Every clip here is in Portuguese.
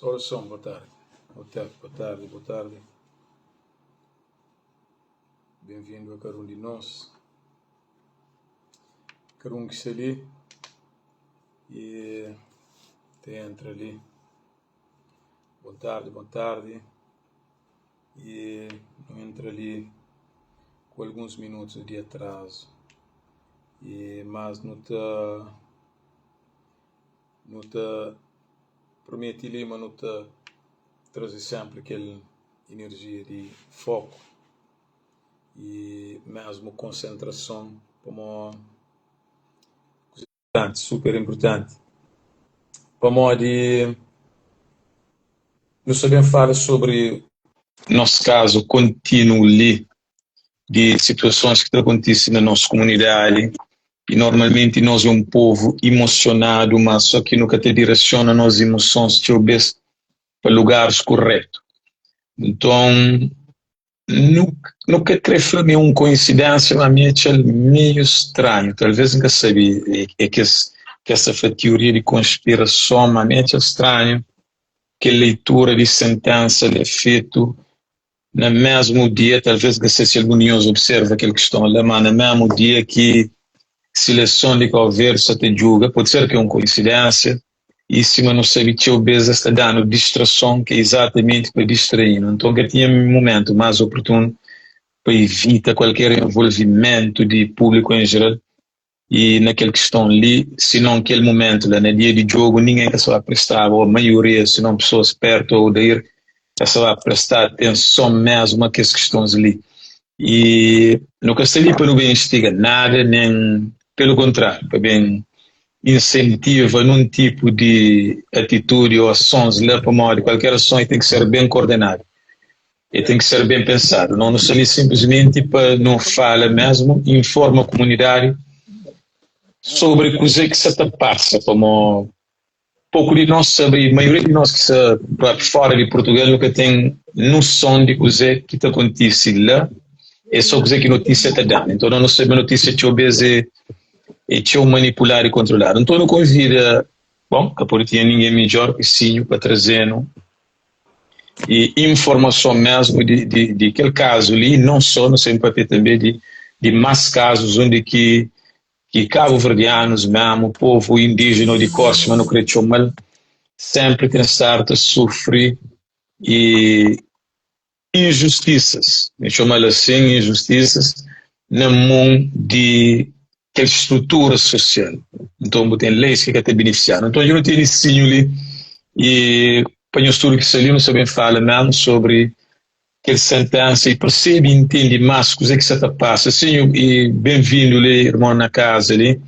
Saudação, boa tarde. Boa tarde, boa tarde, boa tarde. Bem-vindo a Carum de Nós. Carum que está ali e te entra ali. Boa tarde, boa tarde. E não entra ali com alguns minutos de atraso. Mas não te prometi ali, mas não te trazer sempre aquela energia de foco e mesmo concentração como super importante. Como de não sabemos falar sobre nosso caso contínuo ali de situações que acontecem na nossa comunidade e normalmente nós é um povo emocionado, mas só que nunca te direciona nossas emoções te obedece para lugares corretos. Então nunca creio que é uma coincidência, mas é meio estranho. Talvez nunca sabia que essa teoria de conspiração, mas é estranho que a leitura de sentença é feita no mesmo dia, talvez que se algum observa aquela questão lá, mas no mesmo dia que seleção de conversa te julga, pode ser que é uma coincidência, e se não sabe que o Beza está dando distração que é exatamente para distrair. Então, que tinha um momento mais oportuno para evitar qualquer envolvimento de público em geral, e naquela questão ali, se não aquele momento lá, no dia de jogo, ninguém que só vai prestar, ou a maioria, se não pessoas perto ou daí, que só vai prestar atenção mesmo a aquelas questões ali. E no que ali para não bem instiga nada, nem pelo contrário, para bem incentiva num tipo de atitude ou ações lá para modo qualquer ação tem que ser bem coordenada e tem que ser bem pensado. Não nos ali simplesmente para não falar mesmo, informa a comunidade sobre coisa que se passa, como pouco de nós sabe, a maioria de nós que está fora de Portugal nunca tem noção de coisa que está acontecendo lá, é só coisa que notícia está dando. Então não sabemos notícia que obedece e te manipular e controlar. Então não convida, bom, que por tinha ninguém melhor que sim para trazer e informação mesmo de aquele caso ali, não só no seu papel também de mais casos onde que cabo-verdianos mesmo, povo indígena de Cosma, no creio mal, sempre tem estado a sofrer e injustiças, me chamar assim, injustiças no mundo de aquela estrutura social. Então, tem leis que te beneficiar. Então, eu não tenho ensino ali e para o estudo que saiu, não sabem falar mesmo sobre aquela sentença e percebe e entende mais coisa que se passa. Sim, e bem-vindo ali, irmão, na casa ali.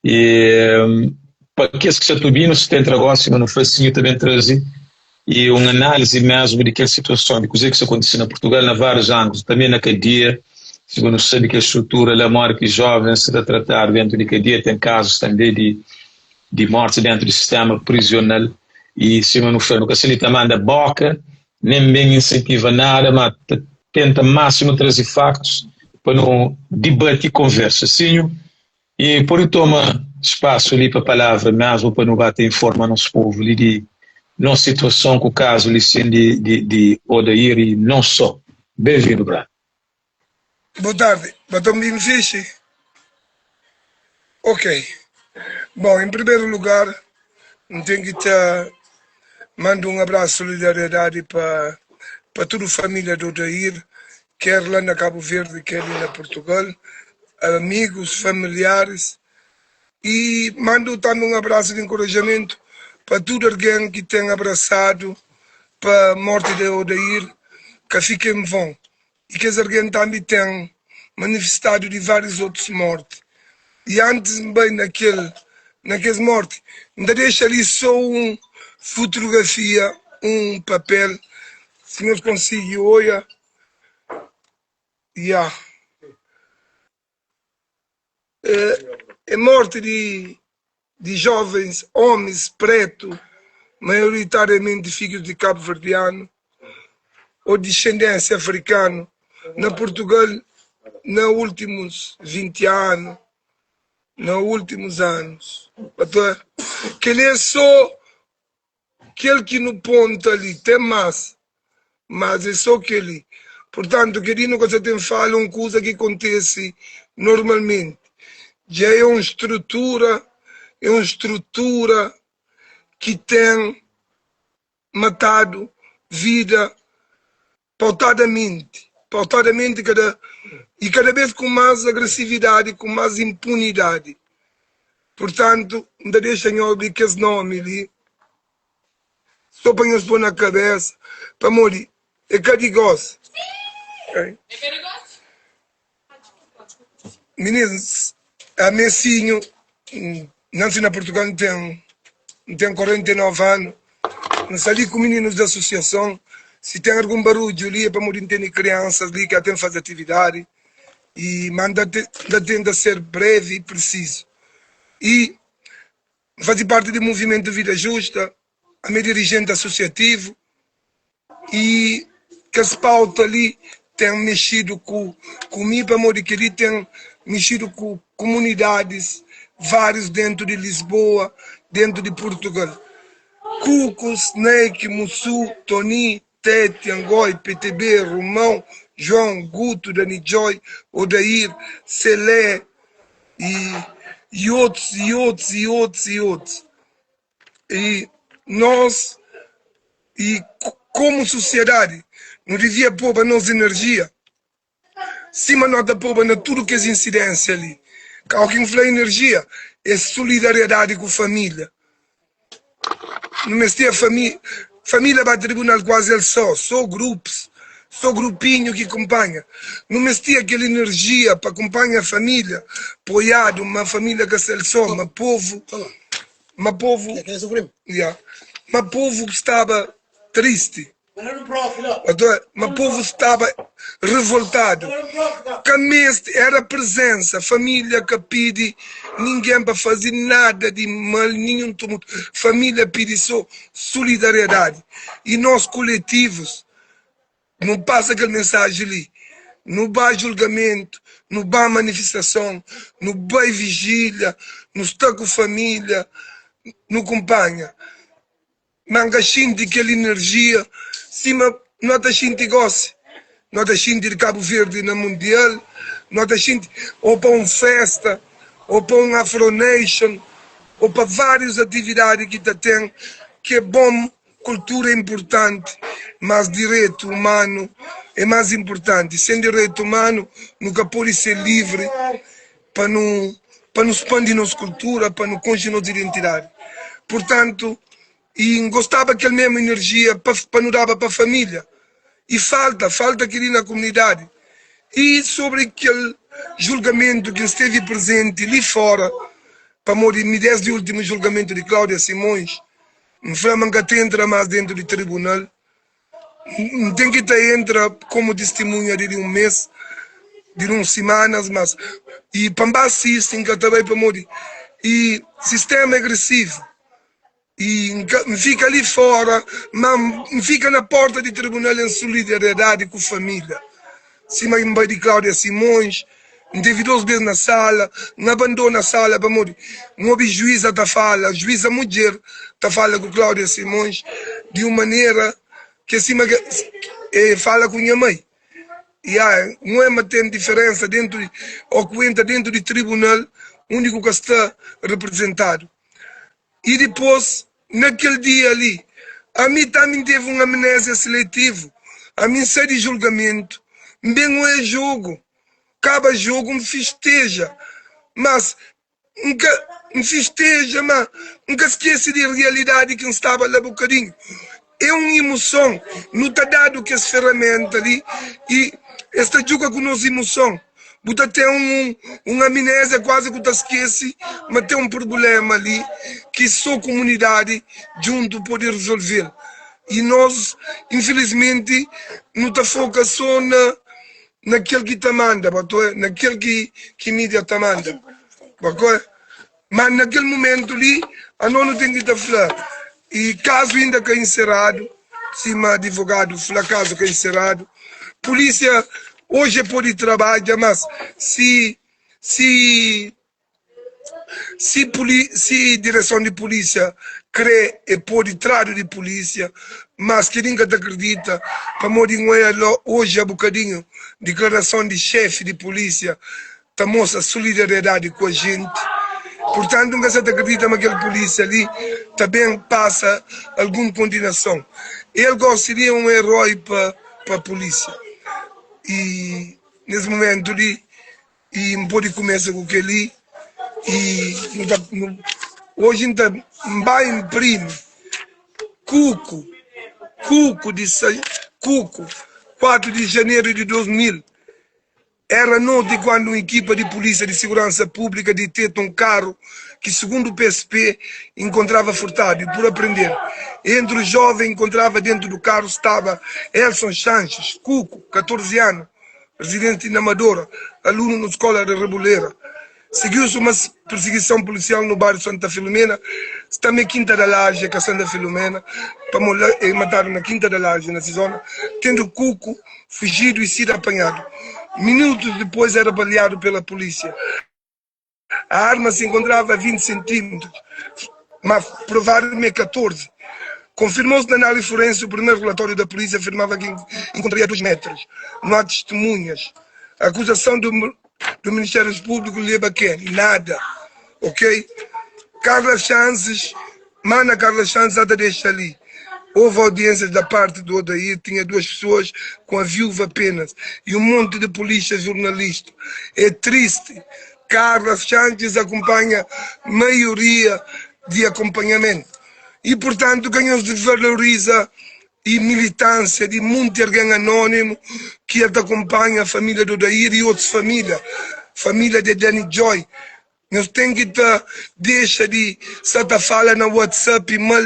E para que se está tudo se tem negócio, mas não foi assim, eu também trazer e uma análise mesmo de aquela situação, de coisa que aconteceu na Portugal há vários anos, também na cadeia, segundo sabe que a estrutura da morte jovens se está a tratar dentro de cadeia, tem casos também de morte dentro do sistema prisional, e se não foi, nunca se lhe também da boca, nem bem incentiva nada, mas tenta máximo trazer factos para não debater e conversa, sim, e por isso toma espaço ali para a palavra mesmo, para não bater em forma ao nosso povo, ali de nossa situação com o caso de Odair e não só. Bem-vindo, Brad. Boa tarde. Batom bem fixe? Ok. Bom, em primeiro lugar, tenho que te mandar um abraço de solidariedade para toda a família do Odair, quer lá na Cabo Verde, quer ali na Portugal, amigos, familiares, e mando também um abraço de encorajamento para todo alguém que tem abraçado para a morte de Odair, que fiquem bom. E que alguém também tem manifestado de vários outros mortes. E antes, bem, naquelas mortes, ainda deixa ali só uma fotografia, um papel, se nós conseguimos, olha, yeah. É morte de jovens, homens pretos, maioritariamente filhos de cabo-verdiano, ou descendência africana, na Portugal, nos últimos 20 anos, nos últimos anos. Que ele é só aquele que no ponto ali tem mas é só aquele. Portanto, querido, que você tem fala uma coisa que acontece normalmente. Já é uma estrutura que tem matado vida pautadamente, cada vez com mais agressividade, com mais impunidade. Portanto, ainda deixa eu abrir que esse nome ali, só para nos pôr na cabeça, para morrer. É carigoso. Okay? É carigoso? Meninos, a Messinho, nasci na Portugal, tem 49 anos. Nós ali com meninos da associação, se tem algum barulho ali, é para morrer ter crianças ali que até fazem atividade. E manda tenta ser breve e preciso. E fazer parte do movimento Vida Justa, a minha dirigente associativo, e que as pautas ali têm mexido comigo, para modo que ali tem mexido com comunidades, vários dentro de Lisboa, dentro de Portugal. Cuco, Snake, Mussu, Toni, Tete, Angoi, PTB, Romão, João, Guto, Dani Joy, Odair, Celé e outros. E nós, como sociedade, não devia pôr a nossa energia, cima nós da pôr na tudo que é incidência ali. Alguém fala energia, é solidariedade com a família. Não mestia família vai tribunal quase ele só grupos, só grupinho que acompanha. Não mestia aquela energia para acompanhar a família, apoiado, uma família que se só, uma povo que estava triste. Mas povo estava revoltado. Que era presença, família que pede ninguém para fazer nada de mal, nenhum tumulto. Família pede só solidariedade. E nós coletivos, não passa aquela mensagem ali. Não vai julgamento, não vai manifestação, não vai vigília, não está com família, não acompanha. Manga shinti aquela energia, cima não está shinti gosse, não está shinti de Cabo Verde na Mundial, não está shinti ou para uma festa, ou para um Afro Nation, ou para várias atividades que tem, que é bom, cultura é importante, mas direito humano é mais importante. Sem direito humano, nunca pode ser livre para não expandir nossa cultura, para não construir nossa identidade. Portanto, e gostava aquela mesma energia para não dar para a família. E falta aqui na comunidade. E sobre aquele julgamento que esteve presente ali fora, para morrer, me desde o último julgamento de Cláudia Simões, não foi que entra mais dentro do tribunal, não tem que entrar como testemunha de um mês, de umas semanas, mas e para assistir, que também para morrer. E sistema agressivo. E fica ali fora, mas fica na porta do tribunal em solidariedade com a família. Cima de Cláudia Simões, teve 2 vezes na sala, não abandona a sala para morrer. Não houve juíza da fala, juíza mulher da fala com Cláudia Simões, de uma maneira que acima fala com minha mãe. E não é tem diferença dentro, ou que entra dentro do tribunal, único que está representado. E depois, naquele dia ali, a mim também teve uma amnésia seletiva. A mim sai de julgamento, bem não é jogo. Acaba jogo, me festeja. Mas, me festeja, mas nunca esquece de realidade que estava lá um bocadinho. É uma emoção, não está dado que essa ferramenta ali, e esta joga com nossa emoção. Você tem uma amnésia quase que você esquece, mas tem um problema ali que só a comunidade junto pode resolver. E nós, infelizmente, não está focado só naquele que te manda, naquele que a mídia te manda. Mas naquele momento ali, a nós não tem que estar falar. E caso ainda que é encerrado, cima advogado, fala caso que é encerrado, polícia hoje pode trabalhar, mas se se direção de polícia crê e pode trazer de polícia, mas que ninguém acredita, para morrer hoje, há bocadinho, declaração de chefe de polícia, está mostra solidariedade com a gente. Portanto, nunca se acredita que aquele polícia ali também passa alguma condenação. Ele gostaria um herói para a polícia. E nesse momento ali, e pode começar com aquele e hoje ainda vai imprimir Cuco 4 de janeiro de 2000. Era noite quando uma equipa de polícia de segurança pública deteve um carro que, segundo o PSP, encontrava furtado. E por aprender, entre os jovens encontrava dentro do carro estava Elson Sanches, Cuco, 14 anos, residente na Amadora, aluno na escola de Reboleira. Seguiu-se uma perseguição policial no bairro Santa Filomena, também Quinta da Laje, que é Santa Filomena, para mataram na Quinta da Laje, nessa zona, tendo Cuco fugido e sido apanhado. Minutos depois era baleado pela polícia. A arma se encontrava a 20 centímetros, mas provavelmente 14. Confirmou-se na análise forense, o primeiro relatório da polícia afirmava que encontraria a 2 metros. Não há testemunhas. A acusação do Ministério Público leva quem? Nada. Ok? Carla Chances, Mana Carla Chances, até deixa ali. Houve audiências da parte do Odair, tinha 2 pessoas com a viúva apenas e um monte de polícia jornalista. É triste. Carla Chances acompanha a maioria de acompanhamento. E, portanto, quem se valoriza e militância de muito alguém anônimo que acompanha a família do Odair e outras famílias. Família de Danny Joy. Nós temos que deixar de certa fala na WhatsApp mal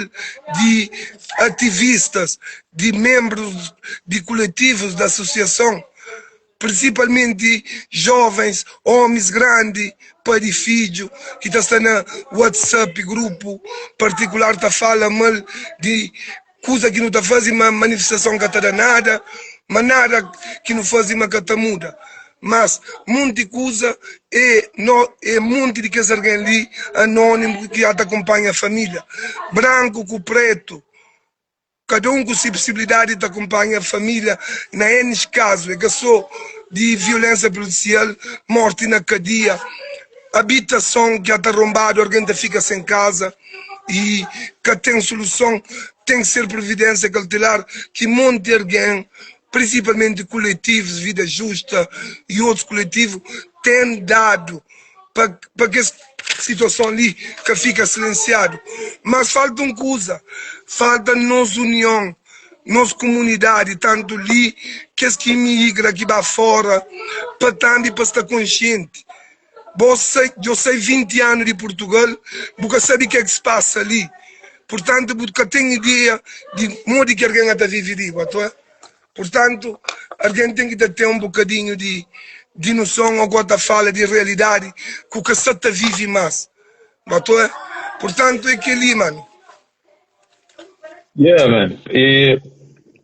de ativistas, de membros de coletivos da associação, principalmente jovens, homens grandes, pai de filho, que está na WhatsApp, grupo particular, está fala mal de coisa que não está fazendo uma manifestação que está nada, mas nada que não faz uma cata muda. Mas muita coisa é muito de que alguém ali anônimo que acompanha a família. Branco com preto. Cada um com sua possibilidade de acompanhar a família. Na N casos, é que só de violência policial, morte na cadeia, habitação que está rombada, alguém fica sem casa e que tem solução, tem que ser providência cautelar que monte alguém, principalmente coletivos, Vida Justa e outros coletivos, têm dado para que essa situação ali que fica silenciado. Mas falta uma coisa, falta nossa união, nossa comunidade, tanto ali que as que migram, que vai fora, para também para estar consciente. Eu sei 20 anos de Portugal, porque sabe o que é que se passa ali. Portanto, porque tenho ideia de modo que alguém está vivendo. Portanto, alguém tem que ter um bocadinho de noção, agora fala de realidade, que o que se vive mais. Portanto, é que ali, mano. Yeah, man.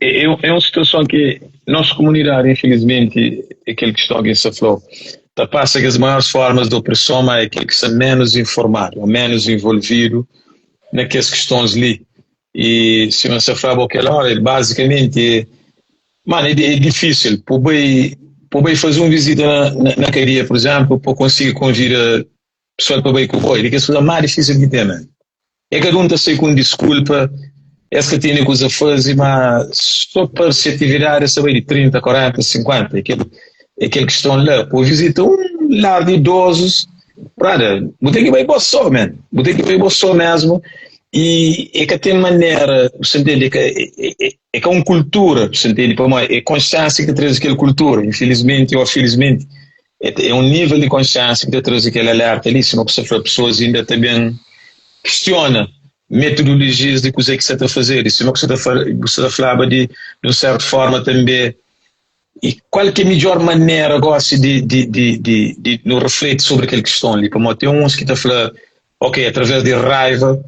É uma situação que nossa comunidade, infelizmente, é aquele que está aqui se falou, passa que as maiores formas de opressão é aquele que está menos informado, menos envolvido naquelas questões ali. E se você fala aquela hora, basicamente, mano, é difícil. Por bem fazer uma visita na cadeia, por exemplo, para conseguir convidar pessoal para bem com o boi, é que é a coisa mais difícil de ter, mano. É cada um está sem com desculpa, essa que tem coisa a fazer, mas só para se atividade, saber de 30, 40, 50, aquele que estão lá, por visitar um lar de idosos, brother, tem que ir para só, man. Tem que ir para só mesmo. E é que tem maneira, você entende, é uma cultura, você entende, para mim, é consciência que traz aquela cultura, infelizmente ou felizmente, é um nível de consciência que traz aquele alerta ali, senão que pessoas ainda também questionam metodologias de coisa que você está a fazer, e senão que você falava de uma certa forma também, e qual que é a melhor maneira agora de nos refletir sobre aquela questão ali, para mim, tem uns que estão a falar, ok, através de raiva,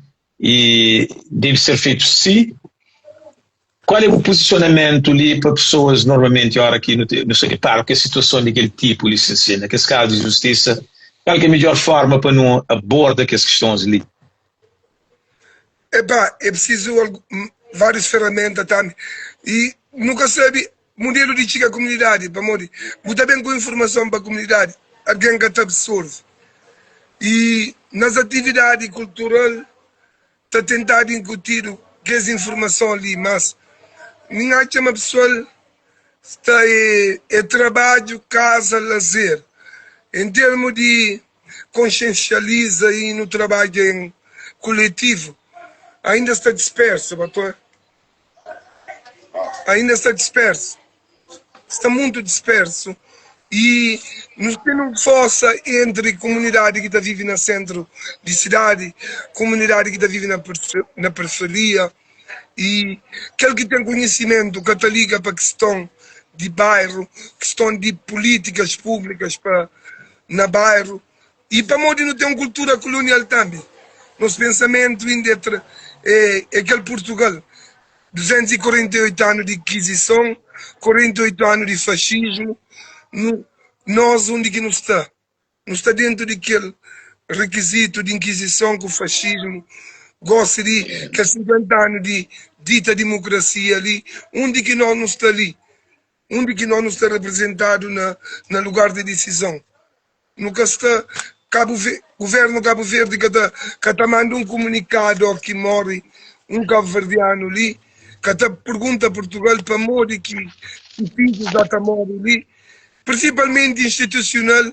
e deve ser feito sim. Qual é o posicionamento ali para pessoas normalmente, ora aqui no secretário, que a situação daquele tipo, licencia, naquele caso de justiça, Qual que é a melhor forma para não abordar essas questões ali? Epá, é preciso várias ferramentas também. E nunca sabe modelo de chegar à comunidade, para morrer. Botar bem com informação para a comunidade. Alguém que te absorve. E nas atividades culturais, está tentado incutir que essa informação ali, mas ninguém chama pessoal, está trabalho, casa, lazer. Em termos de consciencializa e no trabalho em coletivo, ainda está disperso, batom. Ainda está disperso. Está muito disperso. E nos temos força entre comunidade que está vive no centro de cidade, comunidade que está vive na periferia, e aquele que tem conhecimento que está liga para a questão de bairro, questão de políticas públicas para na bairro, e para modo não tem uma cultura colonial também. Nosso pensamento ainda é aquele Portugal, 248 anos de Inquisição, 48 anos de fascismo, nós onde que não está? Não está dentro daquele requisito de Inquisição que o fascismo gosta de, que 50 anos de dita democracia ali, onde que nós não está ali? Onde que nós não está representado na lugar de decisão? Nunca está governo Cabo Verde que está mandando um comunicado ao que morre um cabo-verdiano ali, que está pergunta a Portugal para morrer que filhos já está morre ali, principalmente institucional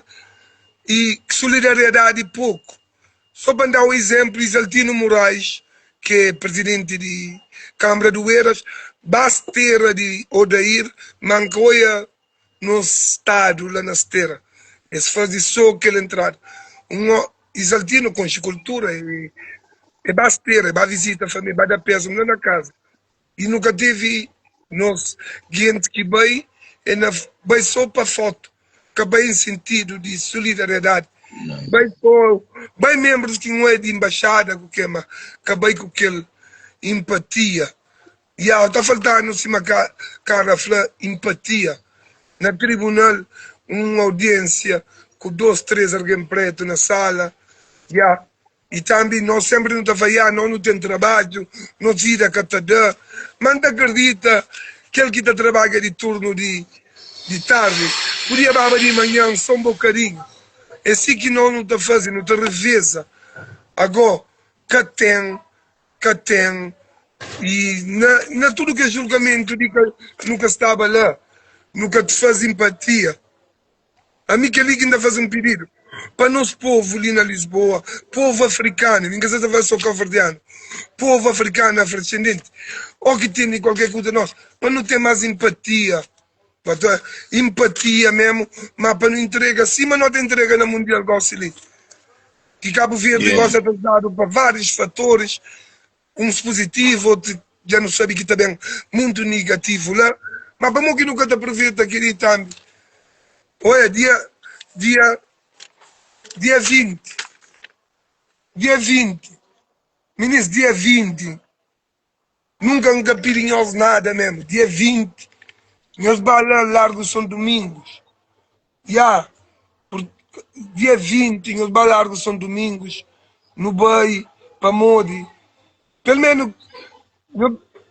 e solidariedade pouco. Só para dar um exemplo, Isaltino Moraes, que é presidente de Câmara do Eiras, Basteira de Odair, Mancoia no estado, lá na Esteira. Esse faz só aquela entrada. Isaltino com cultura e Basteira, vai visita a família, vai dar peso lá na casa. E nunca teve nós, gente que vai só para foto, que vai em sentido de solidariedade. Vai membros que não é de embaixada, que vai com aquela empatia. E está faltando cima cara empatia. Na tribunal, uma audiência com 2, 3 alguém preto na sala. E também nós sempre não trabalhamos, nós não temos trabalho, nós vida catadã. Mas não acredita que ele que está trabalha de turno de tarde, podia babar de manhã só um bocadinho. É assim que nós não está fazendo, não está reveza. Agora, que tem, e na tudo que é julgamento, nunca estava lá, nunca te faz empatia. A mim que ali ainda faz um pedido para nosso povo ali na Lisboa, povo africano, ninguém se vai só cabo-verdiano, povo africano, afrodescendente, ou que tem qualquer coisa de nós, para não ter mais empatia. Empatia mesmo, mas para não entrega assim, mas não te entrega na Mundial gosta ali. Que Cabo Verde gosta de dado para vários fatores, uns positivos, outros já não sabe que também muito negativo lá, mas para que nunca te aproveita aquele também. Olha, dia 20, ministro, dia 20, nunca um capirinhoso nada mesmo, dia 20, nós vamos Largo São Domingos, dia 20, nós vamos Largo São Domingos, no Bay, para Modi, pelo menos,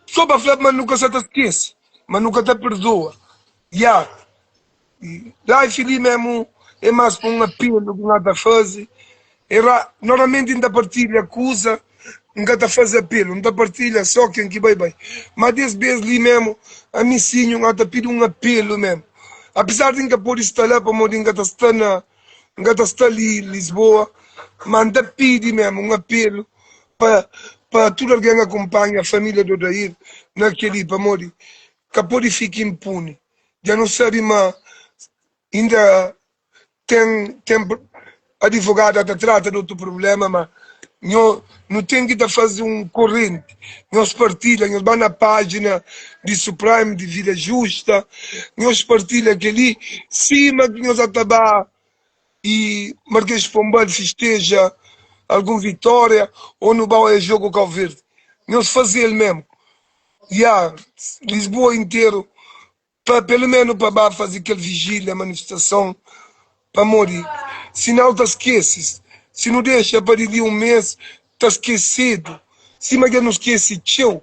só para falar, mas nunca se te esquece, mas nunca te perdoa, lá e filho mesmo, é mais para um apelo que nada faz. Normalmente ainda partilha acusa, nunca está faz apelo, não está partilha só quem que vai bem. Mas desse vez ali mesmo, a mim sim, não está pedindo um apelo mesmo. Apesar de nunca pode estar lá, para modo nunca está ali em Lisboa, mas ainda pede mesmo um apelo para tudo alguém que acompanha a família do Odair naquele, para modo que pode ficar impune. Já não sabe, mas ainda tem advogado que trata de outro problema, mas não tem que fazer um corrente. Nós partilhamos, nós vamos na página de Supremo, de Vida Justa, nós partilhamos que ali, cima que nós acabar e Marquês de Pombal festeja alguma vitória, ou no Bau é jogo Cabo Verde. Nós fazemos mesmo. Lisboa inteiro, pelo menos para fazer aquela vigília, manifestação, para morrer. Se não te esqueces, se não deixa para ir um mês, está esquecido. Se mas não esquece, teu.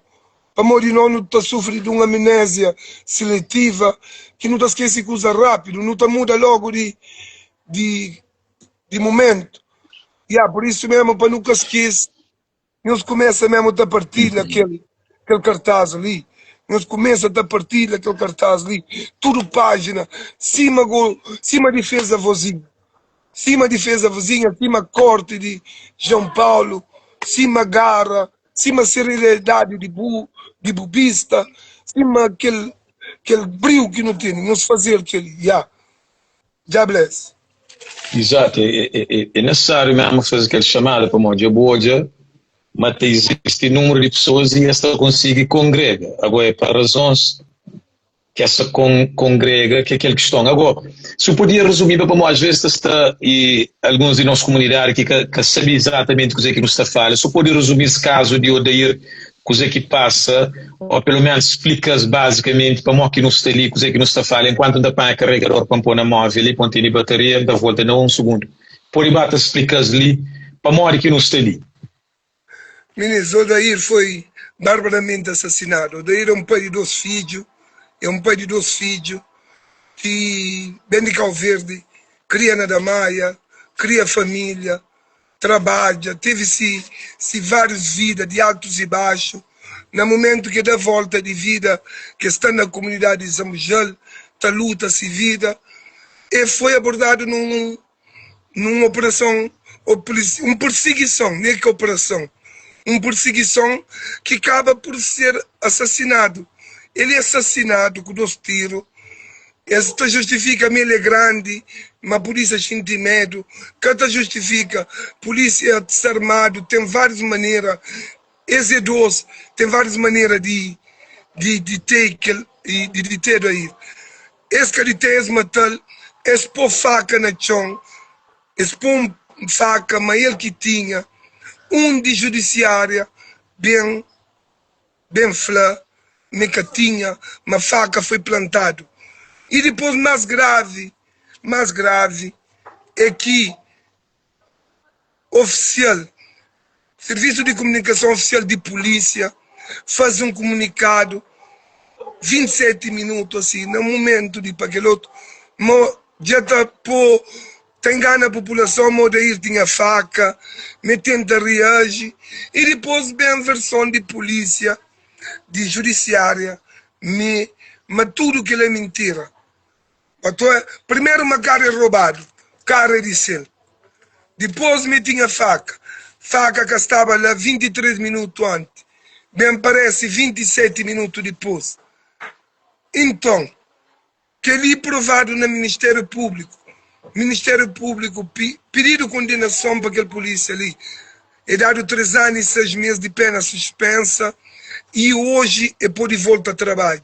Para morrer não está sofrendo de uma amnésia seletiva, que não te esquece coisa rápido, não te muda logo de, de momento. Por isso mesmo, para nunca esquecer, nós começa mesmo a partilhar aquele cartaz ali. Nós começa a partilhar aquele cartaz ali. Tudo página. Cima gol, cima defesa vozinha. Cima defesa vizinha, cima corte de João Paulo, cima garra, cima serenidade de bubista, cima aquele brilho que não tem. Nós fazer aquele, já bless. Exato, é necessário mesmo fazer aquela chamada para uma boa, mas existe número de pessoas e esta consegue congrega. Agora é para razões que essa congrega, que é aquela questão. Agora, se eu podia resumir para como às vezes está e alguns de nossa comunidade que sabem exatamente o que nos está a falar, se eu podia resumir esse caso de Odair, o que passa, ou pelo menos explicas basicamente para mim que não está ali, o que nos está a falar, enquanto ainda põe a carregador para pôr na móvel ali, põe a bateria, dá volta não um segundo. Por bata explicas ali, para mim que não está ali. Ministro, Odair foi barbaramente assassinado. Odair é um pai de 2 filhos, que vem de Cabo Verde, cria na Damaia, cria família, trabalha, teve-se várias vidas de altos e baixos. No momento que dá volta de vida, que está na comunidade de São Miguel, está luta-se vida, e foi abordado numa operação, uma perseguição, nem que operação, uma perseguição que acaba por ser assassinado. Ele é assassinado com 2 tiros. Esta justifica, ele é grande, mas a polícia sente medo. Cada justifica, a polícia desarmado, tem várias maneiras. Esse idoso tem várias maneiras de ter aí. Esse que ele tem, esse matar, esse pôr faca na chão, esse pôr faca, mas ele que tinha, de judiciária, bem flá, que tinha, uma faca foi plantado. E depois, mais grave é que Serviço de Comunicação Oficial de Polícia, faz um comunicado, 27 minutos assim, no momento de paqueloto, já está engana a população, Odair tinha faca, me tenta reagir, e depois vem a versão de polícia, de judiciária, mas tudo que é mentira. Primeiro uma cara é roubado, cara é de selo. Depois me tinha faca que estava lá 23 minutos antes, bem parece 27 minutos depois. Então, que ali provado no Ministério Público pedido condenação para aquele polícia ali, é dado 3 anos e 6 meses de pena suspensa, e hoje é pôr de volta a trabalho.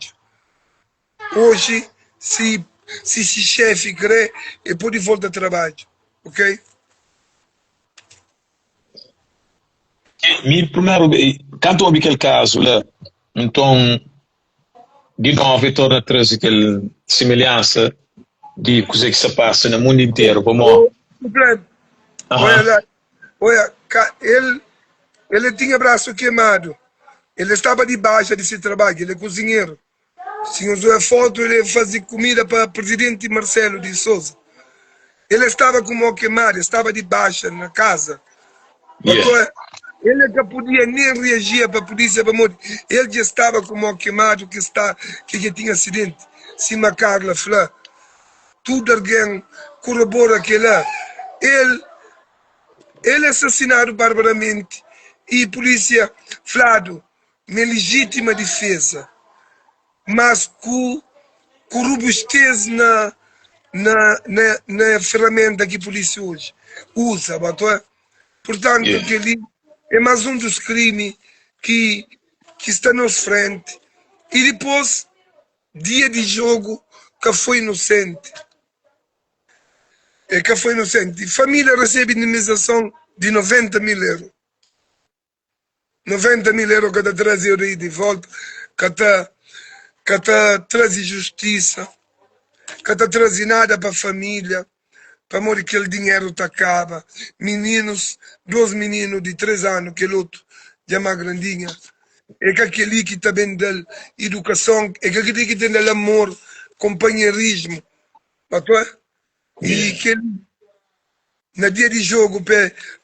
Hoje, se chefe quer, é pôr de volta a trabalho. Ok? Primeiro, quando houve aquele caso, então, de novo, torna a trazer aquela semelhança de coisa que se passa no mundo inteiro. Como... Olha, ele tinha braço queimado. Ele estava debaixo desse trabalho, ele é cozinheiro. Se usou a foto, ele fazia comida para o presidente Marcelo de Souza. Ele estava com o queimado, estava debaixo na casa. Yeah. Ele que podia nem reagir para a polícia para morrer. Ele já estava com o queimado que já tinha acidente. Cima Carla Flá. Tudo alguém corrobora que lá. Ele é assassinado barbaramente. E a polícia, Flado, na legítima defesa, mas com robustez na ferramenta que a polícia hoje usa. Portanto, aquele é mais um dos crimes que está nos frente. E depois, dia de jogo, que foi inocente. Família recebe indemnização de 90 mil euros. 90 mil euros cada 13 euros de volta, cada traz justiça, cada traz nada para a família, para morrer aquele dinheiro tá acaba. Meninos, 2 meninos de 3 anos, que outro já mais grandinha. É que aquele que também dá educação, é que aquele que tem amor, companheirismo. E que na dia de jogo,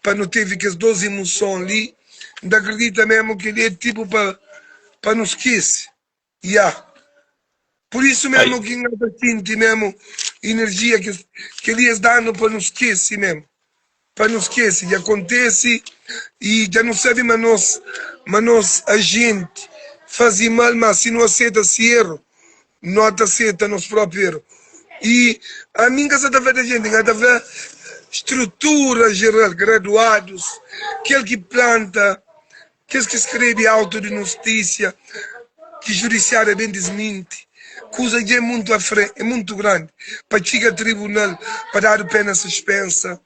para não ter que as 12 emoções ali, ainda acredita mesmo que ele é tipo para não esquecer. Yeah. Por isso mesmo que ainda sente mesmo energia que ele está dando para não esquecer mesmo. Para não esquecer. E acontece e já não sabe, mas nós a gente faz mal, mas se não aceita esse erro, não aceita nosso próprio erro. E a mim que está a ver a gente, está a ver estrutura geral, graduados, aquele que planta, aquele que escreve auto de notícia, que judiciário bem desmente, coisa que é muito à frente, é muito grande, para chegar a tribunal, para dar pena suspensa,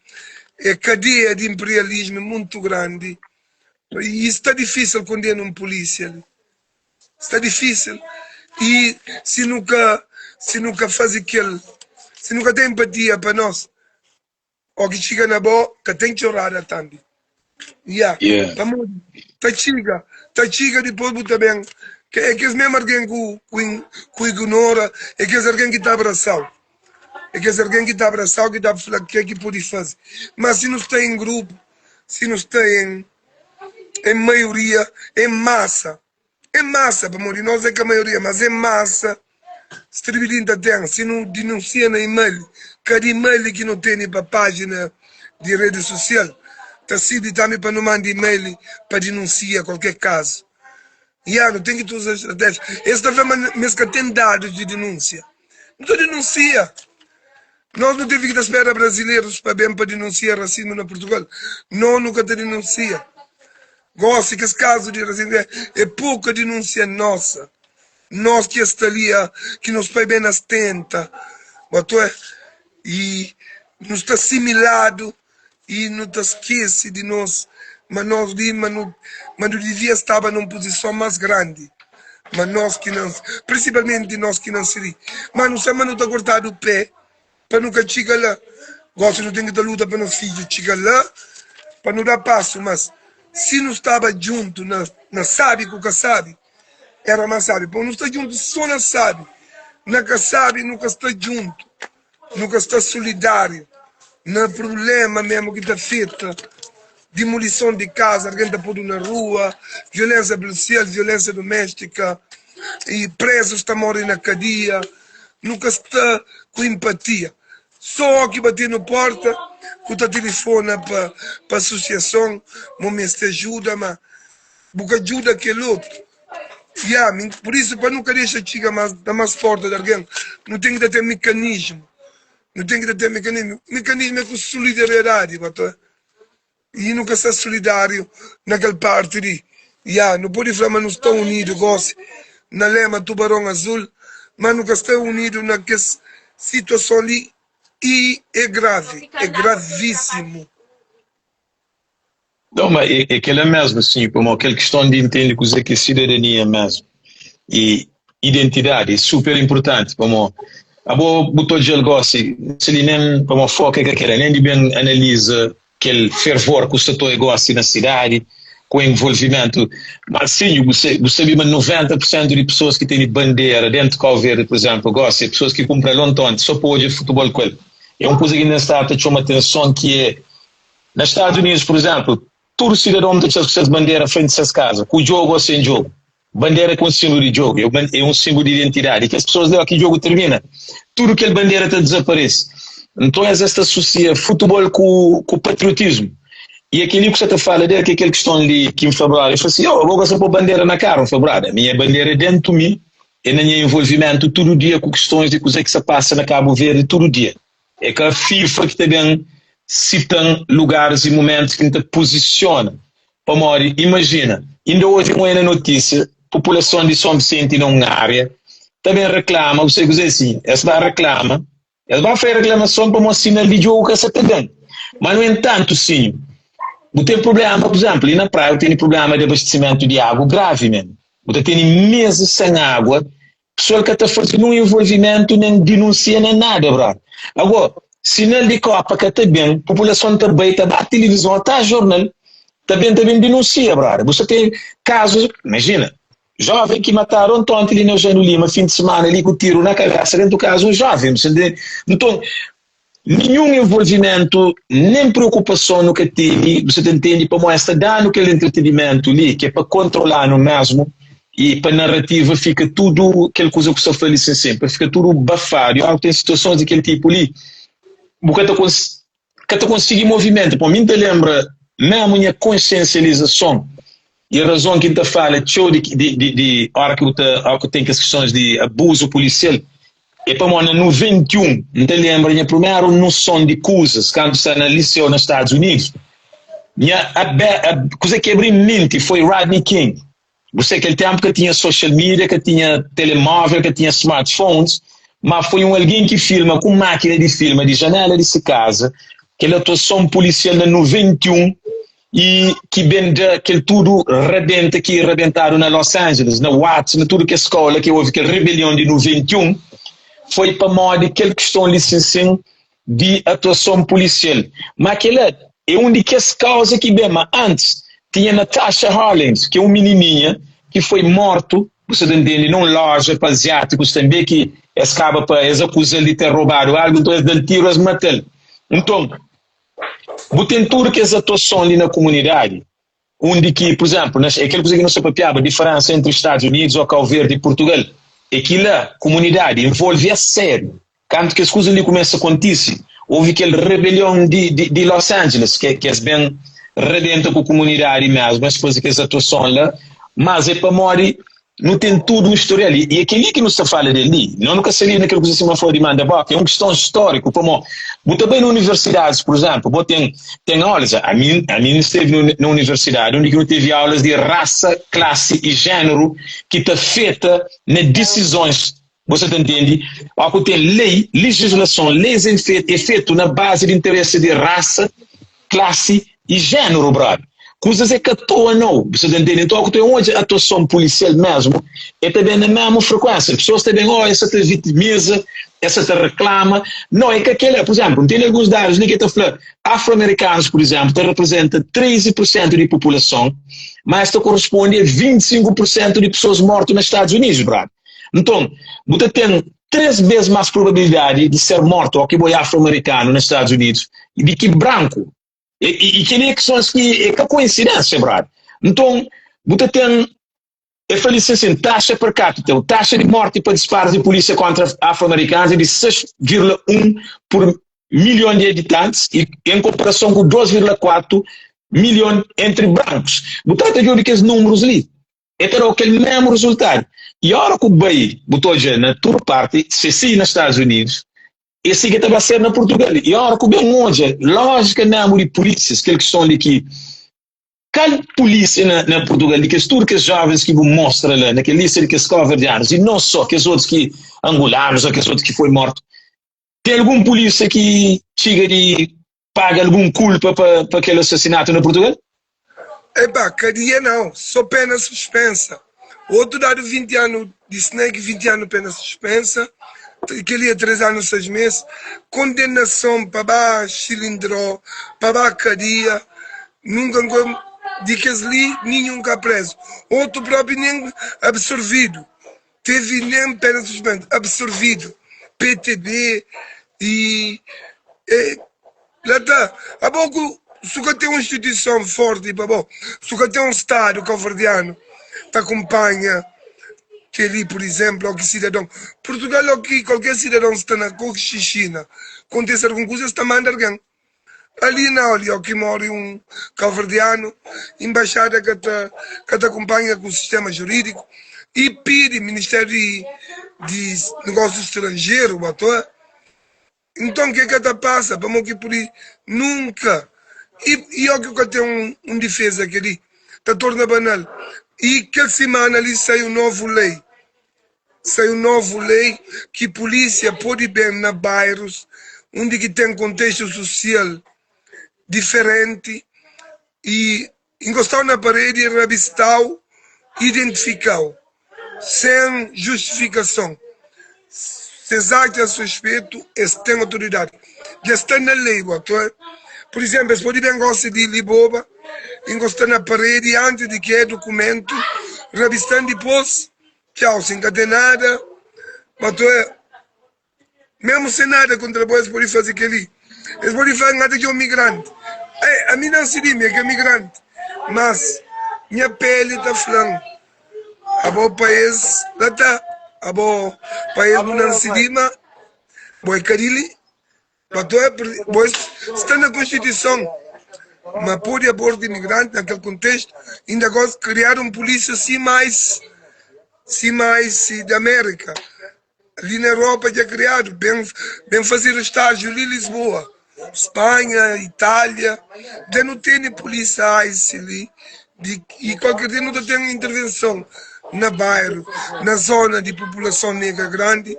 é cadeia de imperialismo é muito grande, e isso está difícil condenar um polícia, está difícil, e se nunca faz aquele, se nunca tem empatia para nós, ou que chega na boa, que tem que chorar também. Yeah. Tá chega depois também. É que mesmo alguém que ignora, é que alguém que está abraçado. É que alguém que está abraçado, que está a falar o que é que pode fazer. Mas se não está em grupo, se não está em maioria, em massa, para morrer, nós é que a maioria, mas em massa, se não denuncia na e-mail, cada e-mail que não tem para a página de rede social, está sendo também para não mandar e-mail para denunciar qualquer caso. Não tem que tu usar estratégia. Esta vez mesmo que tem dados de denúncia. Não denuncia. Nós não temos que esperar brasileiros para denunciar racismo na Portugal. Não, nunca te denuncia. Gosto que esse caso de racismo é pouca denúncia nossa. Nós que está ali, que nos põe bem nas tentas, e nos está assimilado e não está esquece de nós, mas nós não devia estar numa posição mais grande, mas nós que não, principalmente nós que não seria, mas não estamos não está cortado o pé para nunca chegar lá. Gosto não tem que dar luta para nos filhos chegar lá, para não dar passo, mas se não estava junto, não sabe o que sabe. Era mais sábio, não está junto, só não sabe. Nunca sabe, nunca está junto, nunca está solidário. Não é problema mesmo que está feito. Demolição de casa, alguém está pondo na rua, violência policial, violência doméstica, e presos estão morrendo na cadeia. Nunca está com empatia. Só que bater na porta, que está telefona para a associação, momento de ajuda, mas porque ajuda aquele outro. Por isso, para nunca deixar chegar mais forte de alguém, não tem que ter mecanismo. Não tem que ter mecanismo. Mecanismo é com solidariedade, e nunca está solidário naquela parte ali. Não pode falar, mas não está unido, gosto, na lema Tubarão Azul, mas nunca está unido naquela situação ali, e é grave, é gravíssimo. Não, mas é aquilo é mesmo, assim, como aquela questão de entender que é cidadania mesmo. E identidade é super importante, como a boa botou de algo se ele nem como foca que quer nem de bem analisa aquele fervor que o setor negócio na cidade, com o envolvimento, mas sim, você vê 90% de pessoas que têm bandeira dentro de Cabo Verde, por exemplo, gosta, pessoas que cumprem lontão, só pode futebol com ele. É uma coisa que ainda está a chamar atenção, que é, nos Estados Unidos, por exemplo, todo cidadão tem essas bandeiras à frente dessas casas, com jogo ou sem jogo. Bandeira com símbolo de jogo, é um símbolo de identidade. E que as pessoas dizem que o jogo termina, tudo que a bandeira desaparece. Então, esta associa futebol com patriotismo. E aquilo que você fala é que aquela questão ali, que em fevereiro, eu falei assim, eu vou gostar de pôr bandeira na cara em fevereiro. A minha bandeira é dentro de mim, é no meu envolvimento todo dia com questões de coisas que se passa na Cabo Verde todo dia. É que a FIFA que também citam lugares e momentos que te posiciona. Para imagina, ainda hoje uma notícia, população de São Vicente numa área, também reclama, você diz assim, essa reclama, ela vai fazer reclamação para uma sinal de jogo que essa está dando. Mas, no entanto, sim, não tem problema, por exemplo, ali na praia tem problema de abastecimento de água grave mesmo. Você tem meses sem água, pessoa que está fazendo um envolvimento, nem denuncia, nem nada, bro. Agora, sinal de copa que está bem, população também está a televisão, está a jornal, também denuncia, brother. Você tem casos, imagina, jovem que mataram ontem ali no Eugênio Lima, fim de semana, ali com tiro na cabeça, dentro do caso, um jovem. Então, nenhum envolvimento, nem preocupação no que teve, você entende, para mostrar dando aquele entretenimento ali, que é para controlar no mesmo, e para a narrativa fica tudo, aquela coisa que só fala sempre, fica tudo bafado. E tem situações daquele tipo ali, que tu conseguir movimento. Para mim, te lembra, na minha consciencialização, e a razão que te fala, de hora que tem questões de abuso policial, é para mim, no 21, não te lembra, minha primeira noção de coisas, quando está na liceu nos Estados Unidos, a coisa que abriu mente foi Rodney King. Você aquele tempo que tinha social media, que tinha telemóvel, que tinha smartphones, mas foi alguém que filma com máquina de filme de janela de sua casa, aquela atuação policial no 91 e que vende aquele tudo rebenta que rebentaram na Los Angeles, na Watts, na tudo que é escola, que houve aquela rebelião de 91, foi para moda aquela questão licenciada de atuação policial. Mas aquela é uma das causas que bem, mas antes tinha Natasha Harlins, que é uma menininha que foi morto, você entende, numa loja para asiáticos também, que escapa para eles acusar de ter roubado algo, então eles dão tiro e matam. Então, tem tudo que essa atuação ali na comunidade, onde que, por exemplo, é aquela coisa que não se papiava, a diferença entre os Estados Unidos ou Cabo Verde e Portugal, é que lá, a comunidade envolve a sério. Quando que as coisas ali começam a acontecer, houve aquela rebelião de Los Angeles, que é bem rebenta com a comunidade mesmo, as coisas que essa atuação lá, mas é para morrer, não tem tudo um historial. E aquele que não se fala dele, não nunca seria naquela coisa assim, uma flor de manda boca, é uma questão histórica, como também na universidades, por exemplo, tem aulas, a mim esteve na universidade, onde não teve aulas de raça, classe e gênero, que está feita nas decisões, você entende? Algo tem legislação, leis é feito na base de interesse de raça, classe e gênero, brother. Coisas é que à toa não, você entende? Então, tem uma atuação policial mesmo, é também na mesma frequência. Pessoas também, essa te vitimiza, essa te reclama. Não, é que aquele, por exemplo, tem alguns dados, que está falando, afro-americanos, por exemplo, te representa 13% de população, mas te corresponde a 25% de pessoas mortas nos Estados Unidos, brother. Então, você tem 3 vezes mais probabilidade de ser morto ou que foi afro-americano nos Estados Unidos do que branco. E que são as que é coincidência, brother. Então, você tem, eu falei assim, taxa per capita, taxa de morte para disparos de polícia contra afro-americanos é de 6,1 por milhão de habitantes, e em comparação com 2,4 milhões entre brancos. Você tem que ver aqueles números ali. É ter aquele mesmo resultado. E a hora que o BEI botou já na tua parte, se sim nos Estados Unidos, esse que estava a ser na Portugal. E a hora que o BEI hoje, lógica não de polícias, que estão ali que cada polícia na Portugal, que é tudo que os jovens que vão mostrar lá, naquele lista que os cabo-verdianos, e não só que os outros que angolanos, ou que os outros que foi morto, tem algum polícia que chega de paga algum culpa para aquele assassinato na Portugal? Epá, cadeia não, só pena suspensa. Outro dado 20 anos de Snake, 20 anos pena suspensa, que ali é 3 anos, 6 meses, condenação para cilindro, para cadeia, nunca de que ali nenhum cá preso. Outro próprio nem absorvido, teve nem pena suspensa, absorvido, PTB e lá está. Há pouco, se você tem uma instituição forte, bom, se você tem um Estado cabo-verdiano que acompanha, que ali, por exemplo, ou que cidadão, Portugal ou que qualquer cidadão está na China, acontece alguma coisa, está mandando alguém. Ali não, ali, ou que mora um cabo-verdiano, embaixada que te acompanha com o sistema jurídico e pede Ministério de Negócios Estrangeiros, batou. Então, o que te passa? Vamos que por aí, nunca. E o que eu tenho defesa que ali, está torna banal. E que semana ali saiu novo lei. Saiu novo lei que polícia pode bem na bairros onde que tem contexto social diferente e encostar na parede, revistar, identificar, sem justificação. Se existe a suspeito, eles têm autoridade. já está na lei, por exemplo, se pode bem gostar de liboba, encostar na parede antes de que é documento, revistando depois, tchau, sem encadenada, mas mesmo sem nada contra eles podem fazer aquilo. Eles podem fazer nada que é um migrante. A mim não se diz que é migrante, mas minha pele está falando. A bom país, lá está. A bom país não se diz, mas boi carili, mas está na Constituição. Mas pode haver de imigrante naquele contexto, ainda gosto de criar uma polícia assim mais da América. Ali na Europa já criado, bem fazer estágio ali em Lisboa, Espanha, Itália, já não tem polícia ali, e qualquer dia não tem intervenção na bairro, na zona de população negra grande,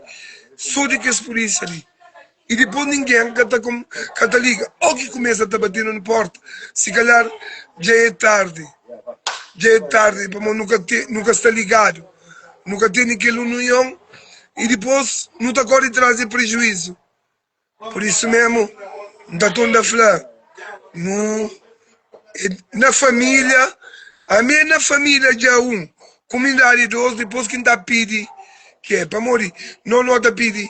só de que as polícias ali. E depois ninguém que liga, ou que começa a bater na porta, se calhar já é tarde, nunca está ligado, nunca tem aquela união, e depois não está agora e traz prejuízo. Por isso mesmo, não estou a falar. Na família, a minha na família já comunidade idosa, depois quem está pedindo, que é para morrer, não está pedindo,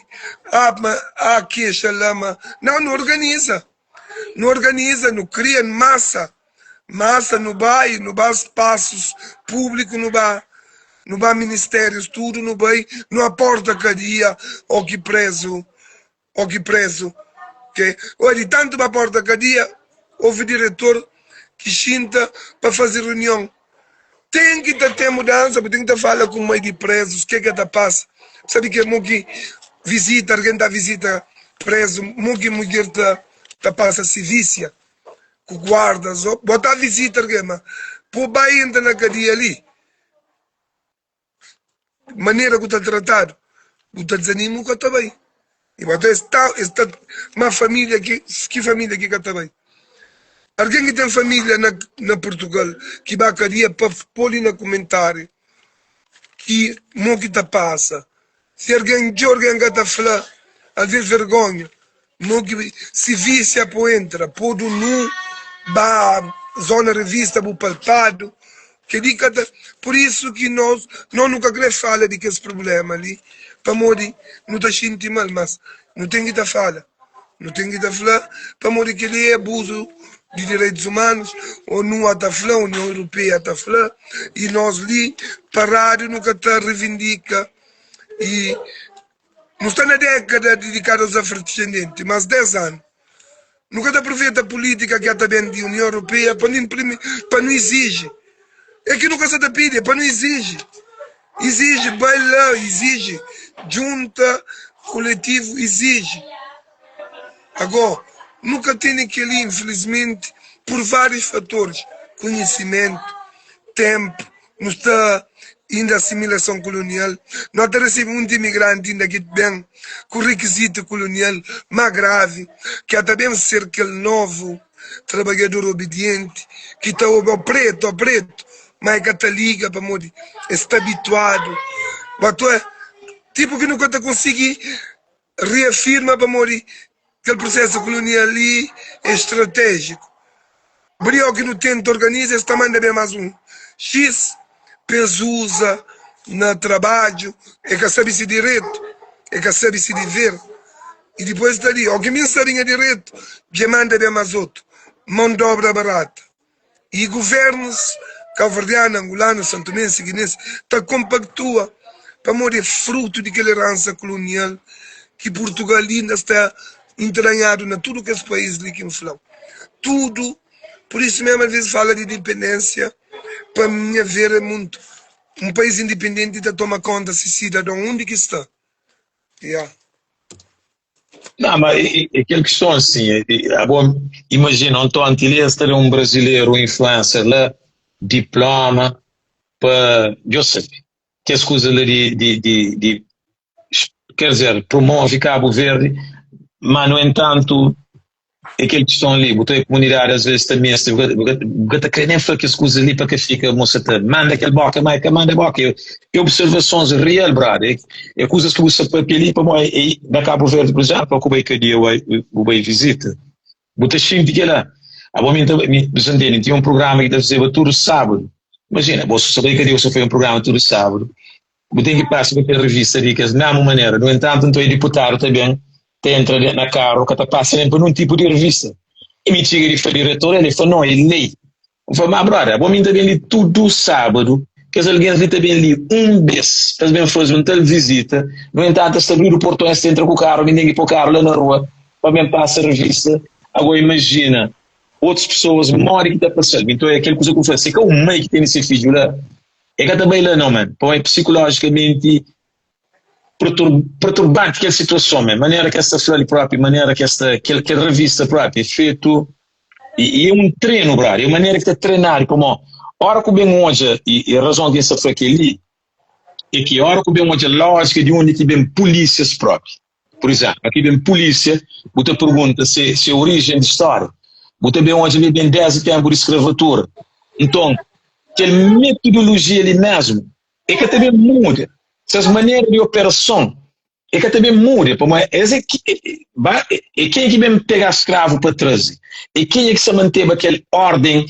queixa, lama, não organiza, não cria massa, no bairro, no espaços públicos, no ministérios, tudo no bem, não aporta cadeia, ou que preso, que olha, tanto para a porta cadeia, houve diretor que chinta para fazer reunião. Tem que ter mudança, tem que falar com o meio de presos, o que está passa. Sabe que alguém visita preso, alguém mulher está passa civícia, com guardas, botar visita, mas por bem entra na cadeia ali. Maneira que está tratado, está desanimo que está bem. E está uma família que família que está bem. Alguém que tem família na Portugal, que vai a cadeia para pôr no comentário, que não que está passa. Se alguém que está falando, às vezes vergonha, se vícia por entra, pode nu, ba zona revista, bu palpado, que dica, por isso que nós nunca queremos falar de que esse problema ali, para morrer, não está sentindo mal, mas não tem que falar, para morrer que ele é abuso de direitos humanos, ou não está falando, a União Europeia está falando, e nós ali, parados, nunca está reivindica, e não está na década dedicada aos afrodescendentes, mas 10 anos. Nunca está aproveita a política que está bem da União Europeia para não exigir. É que nunca se está pedindo, para não exigir. Exige, baila, exige. Junta, coletivo, exige. Agora, nunca tem aquele, infelizmente, por vários fatores. Conhecimento, tempo, não está ainda assimilação colonial. Nós recebemos um imigrante ainda que bem com requisito colonial mais grave, que até bem ser aquele novo trabalhador obediente, que está ao preto, mas que está liga para morrer, está habituado. Tipo que nunca está conseguindo reafirma para morrer que o processo colonial ali é estratégico. Brio que não tenta organizar, está manda bem mais um X, peso usa no trabalho, é que sabe se direito, é que sabe se dever. E depois está ali, alguém me sabe direito, já manda bem mais outro. Mão de obra barata. E governos cabo-verdiano, angolano, santomense, guinense, está compactua para morrer fruto daquela herança colonial que Portugal ainda está entranhado na tudo que esse país lhe que inflam. Tudo, por isso mesmo às vezes fala de independência, para mim ver é muito. Um país independente está toma conta se cidadão onde que está. Yeah. Não, mas aquela questão assim, imagina, então antes ter um brasileiro, um influencer lá, diploma, para, eu sei, que as coisas ali quer dizer, promove Cabo Verde, mas no entanto, aquele que estão ali, botou a comunidade às vezes também, bota que nem foi que as coisas ali para que fica, a moça manda aquele boca, manda boca, e observações real, brother, é coisas que você papel ali para mim, e da Cabo Verde, por exemplo, para que que dia eu vai visita, bota sempre que lá, a bom me tinha um programa que deve ser todo sábado, imagina, você sabe que dia você foi um programa todo sábado, você tem que passar pela revista ali, que é da mesma maneira, no entanto, então é deputado também, te entra na carro, que te passa por um tipo de revista. E me chega ele foi diretor, ele falou, não, ele lê. Eu falei, mas brother, vou me também ali tudo sábado, que as alguém ali também ali vez, também faz uma tal visita, no entanto, se abrir o portão, se entra com o carro, ninguém ir para o carro lá na rua, para mim passa a revista, agora imagina, outras pessoas morrem que está passando, então é aquela coisa que eu faço, é que é o meio que tem esse filho lá, é que também lá não, mano, para psicologicamente, perturbante aquela situação, a maneira que esta folha própria, a maneira que aquela revista própria é feito, e é um treino, brother, é a maneira que está treinar, como, a hora que bem hoje, e a razão dessa foi que ali, é que a hora que bem hoje, a lógica de onde que bem polícias próprias. Por exemplo, aqui bem polícia, você pergunta se a origem de história, você bem hoje, bem 10 tempos de escravatura. Então, aquela metodologia ali mesmo, é que também muda. Essas maneiras de operação é que também muda, é quem é que vem pegar escravo para trás, é quem é que se manteve aquela ordem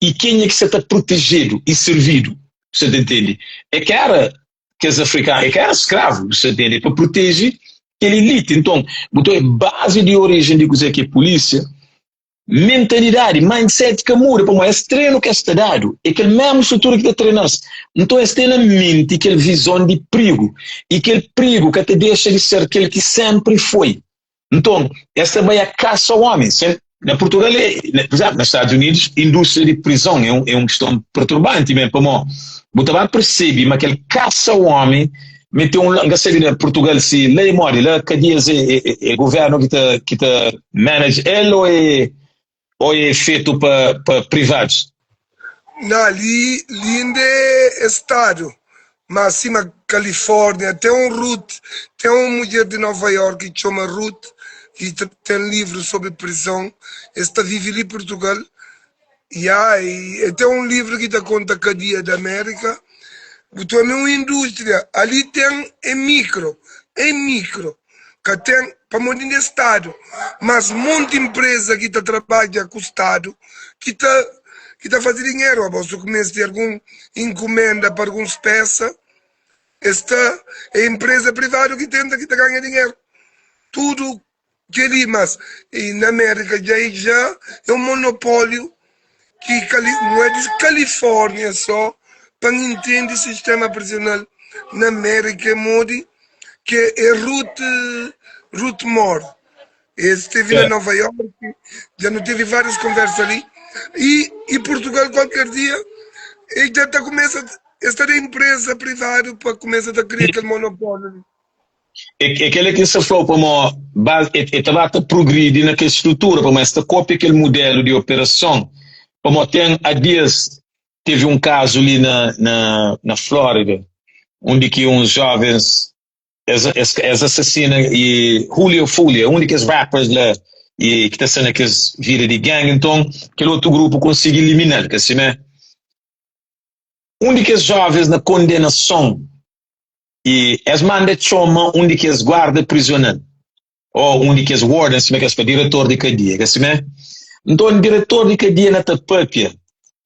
e quem é que se está protegido e servido, você entende? É que era que os africanos, é que era escravo, você entende? Para proteger aquela elite. Então, botou a base de origem de coisa que é polícia, mentalidade, mindset que muda, para esse treino que está dado, é aquele mesmo estrutura que está treinando. Então, esse tem na mente aquela visão de perigo, e aquele perigo que te deixa de ser aquele que sempre foi. Então, essa também é a caça ao homem. Na Portugal, por exemplo, nos Estados Unidos, a indústria de prisão é uma questão perturbante mesmo, para você vai perceber, mas aquele caça ao homem, meteu na Portugal, se lei morre, lá, cadeias é governo que está manage ele ou é feito para privados? Não, ali é estado, mas acima Califórnia, tem uma mulher de Nova York que chama Ruth, que tem livro sobre prisão, está vive ali em Portugal, e tem um livro que dá conta da cadeia da América, então é uma indústria, ali tem micro, que tem para muito de Estado, mas muita empresa que trabalha com o Estado, que está fazendo dinheiro, você começa a ter alguma encomenda para algumas peças, esta é a empresa privada que tenta que ganha dinheiro. Tudo que ali, mas e na América já é um monopólio que não é de Califórnia só, para entender o sistema prisional na América é modo que é Ruth Moore. Esteve na Nova York, já não teve várias conversas ali. E Portugal, qualquer dia, ele já está começando a estar em empresa privada para começar a criar aquele monopólio. É aquele que se falou para estava a progredir naquela estrutura, para esta cópia aquele modelo de operação. Como tem há dias, teve um caso ali na Flórida, onde que uns jovens assassina e Julio Folia, um daqueles rappers lá, e que está sendo aqueles vira de gangue, então aquele outro grupo conseguiu eliminar, que assim, né? Um daqueles jovens na condenação e as mandas chamam um daqueles guarda prisioneiro ou um daqueles wardens, que é diretor de cadeia, que assim, né? Então o diretor de cadeia na tapapia,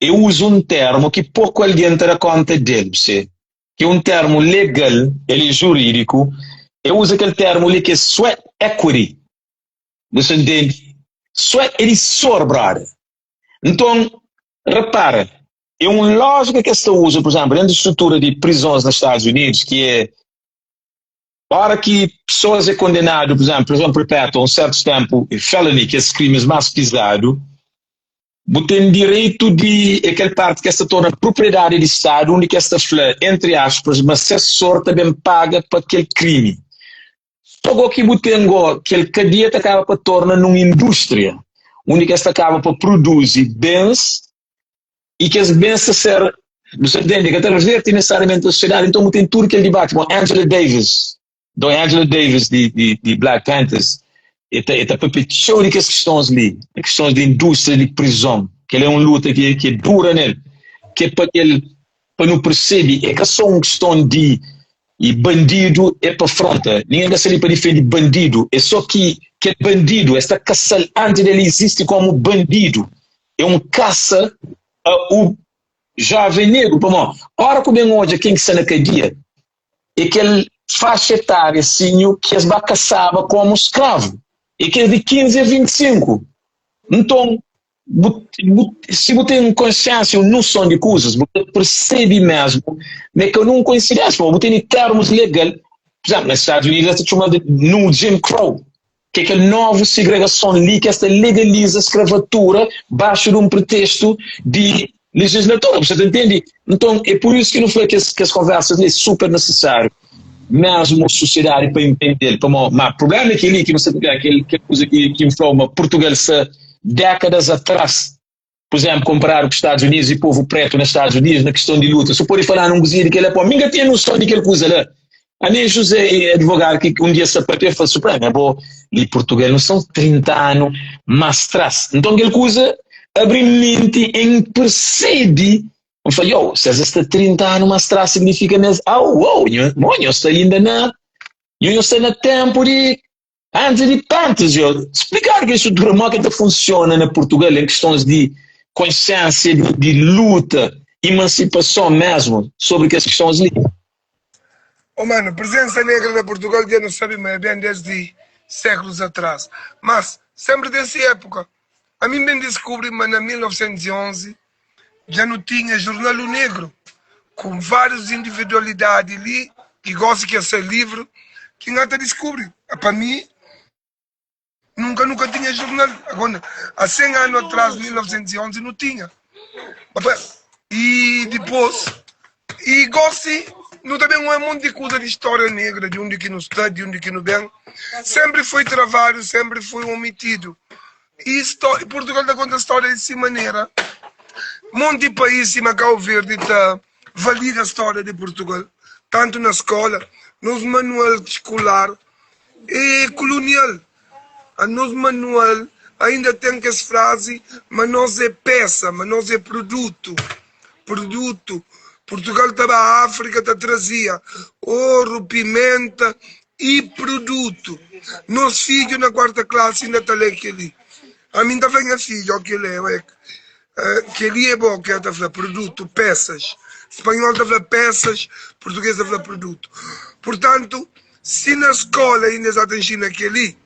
eu uso um termo que pouco alguém terá conta dele, que é um termo legal, ele é jurídico, eu uso aquele termo ali que é sweat equity. Você entende? Sweat editor, brother. Então, repara, é uma lógica que esta usa, por exemplo, dentro da estrutura de prisões nos Estados Unidos, que é, a hora que pessoas é condenado, por exemplo, prisão perpétua, um certo tempo, felony, que é esse crimes mais pesados, tem direito de aquela parte que esta torna propriedade de Estado, onde que esta flor, entre aspas, mas se assessor também paga para aquele crime. Só que aquele cadeia acaba para tornar numa indústria, onde que esta acaba para produzir bens, e que as bens a ser, você entende, que até reverte necessariamente a sociedade, então tem tudo aquele debate, como Angela Davis de Black Panthers, Está perpetuando as questões ali, as questões da indústria de prisão, que ele é uma luta que é dura nele, que é para não perceber, é que só uma questão de e bandido é para fronta, ninguém está ali para defender bandido, é só que é bandido, esta caça antes dele existe como bandido, é um caça o jovem negro, a hora que vem hoje quem que está na cadeia, é aquele faixa etária assim, que as caçava como escravo, é que é de 15 a 25. Então, se você tem consciência, não são de coisas, você percebe mesmo, né, que eu não considero, você tem termos legais, por exemplo, nos Estados Unidos, se chama de no Jim Crow, que é aquela nova segregação ali, que esta legaliza a escravatura, baixo de um pretexto de legislatura, você entende? Então, é por isso que não foi que as conversas ali super necessárias, mesmo a sociedade para entender, mas o problema é que não sei o que, aquela coisa que inflama Portugal décadas atrás, por exemplo, comparar os Estados Unidos e o povo preto nos Estados Unidos na questão de luta, se pode falar num cozinho que ele é pô, ninguém tem noção de aquela coisa lá. A nem José advogado que um dia se apertou e falou supremo, é bom, e Portugal não são 30 anos mais atrás. Então aquela coisa abre mente em percebe. Eu falei, se está 30 anos mais atrás significa mesmo, eu estou ainda eu estou no tempo de antes de tantos, explicar que isso de funciona na Portugal em questões de consciência, de luta, emancipação mesmo, sobre que as questões ali. Mano, presença negra na Portugal já não sabe mais bem desde séculos atrás. Mas, sempre dessa época, a mim bem descobri, mas em 1911, já não tinha Jornal Negro, com várias individualidades ali, que gostam de ser livre, que até descobre. Para mim, nunca tinha jornal. Agora, há 100 anos atrás, 1911, não tinha. E depois, não também um monte de coisa de história negra, de onde que não está, de onde que não vem. Sempre foi travado, sempre foi omitido. E Portugal está contando a história dessa maneira. Um monte de países, em Cabo Verde, valida a história de Portugal. Tanto na escola, nos manuais escolar e colonial. A nosso manual ainda tem que as frases, mas nós é peça, mas nós é produto. Portugal estava à África, trazia ouro, pimenta e produto. Nosso filho na quarta classe ainda está ali. A mim também é filho, que ele que ele é bom, que está a produto, peças. Espanhol está a peças, português está a produto. Portanto, se na escola ainda já tem China que ali,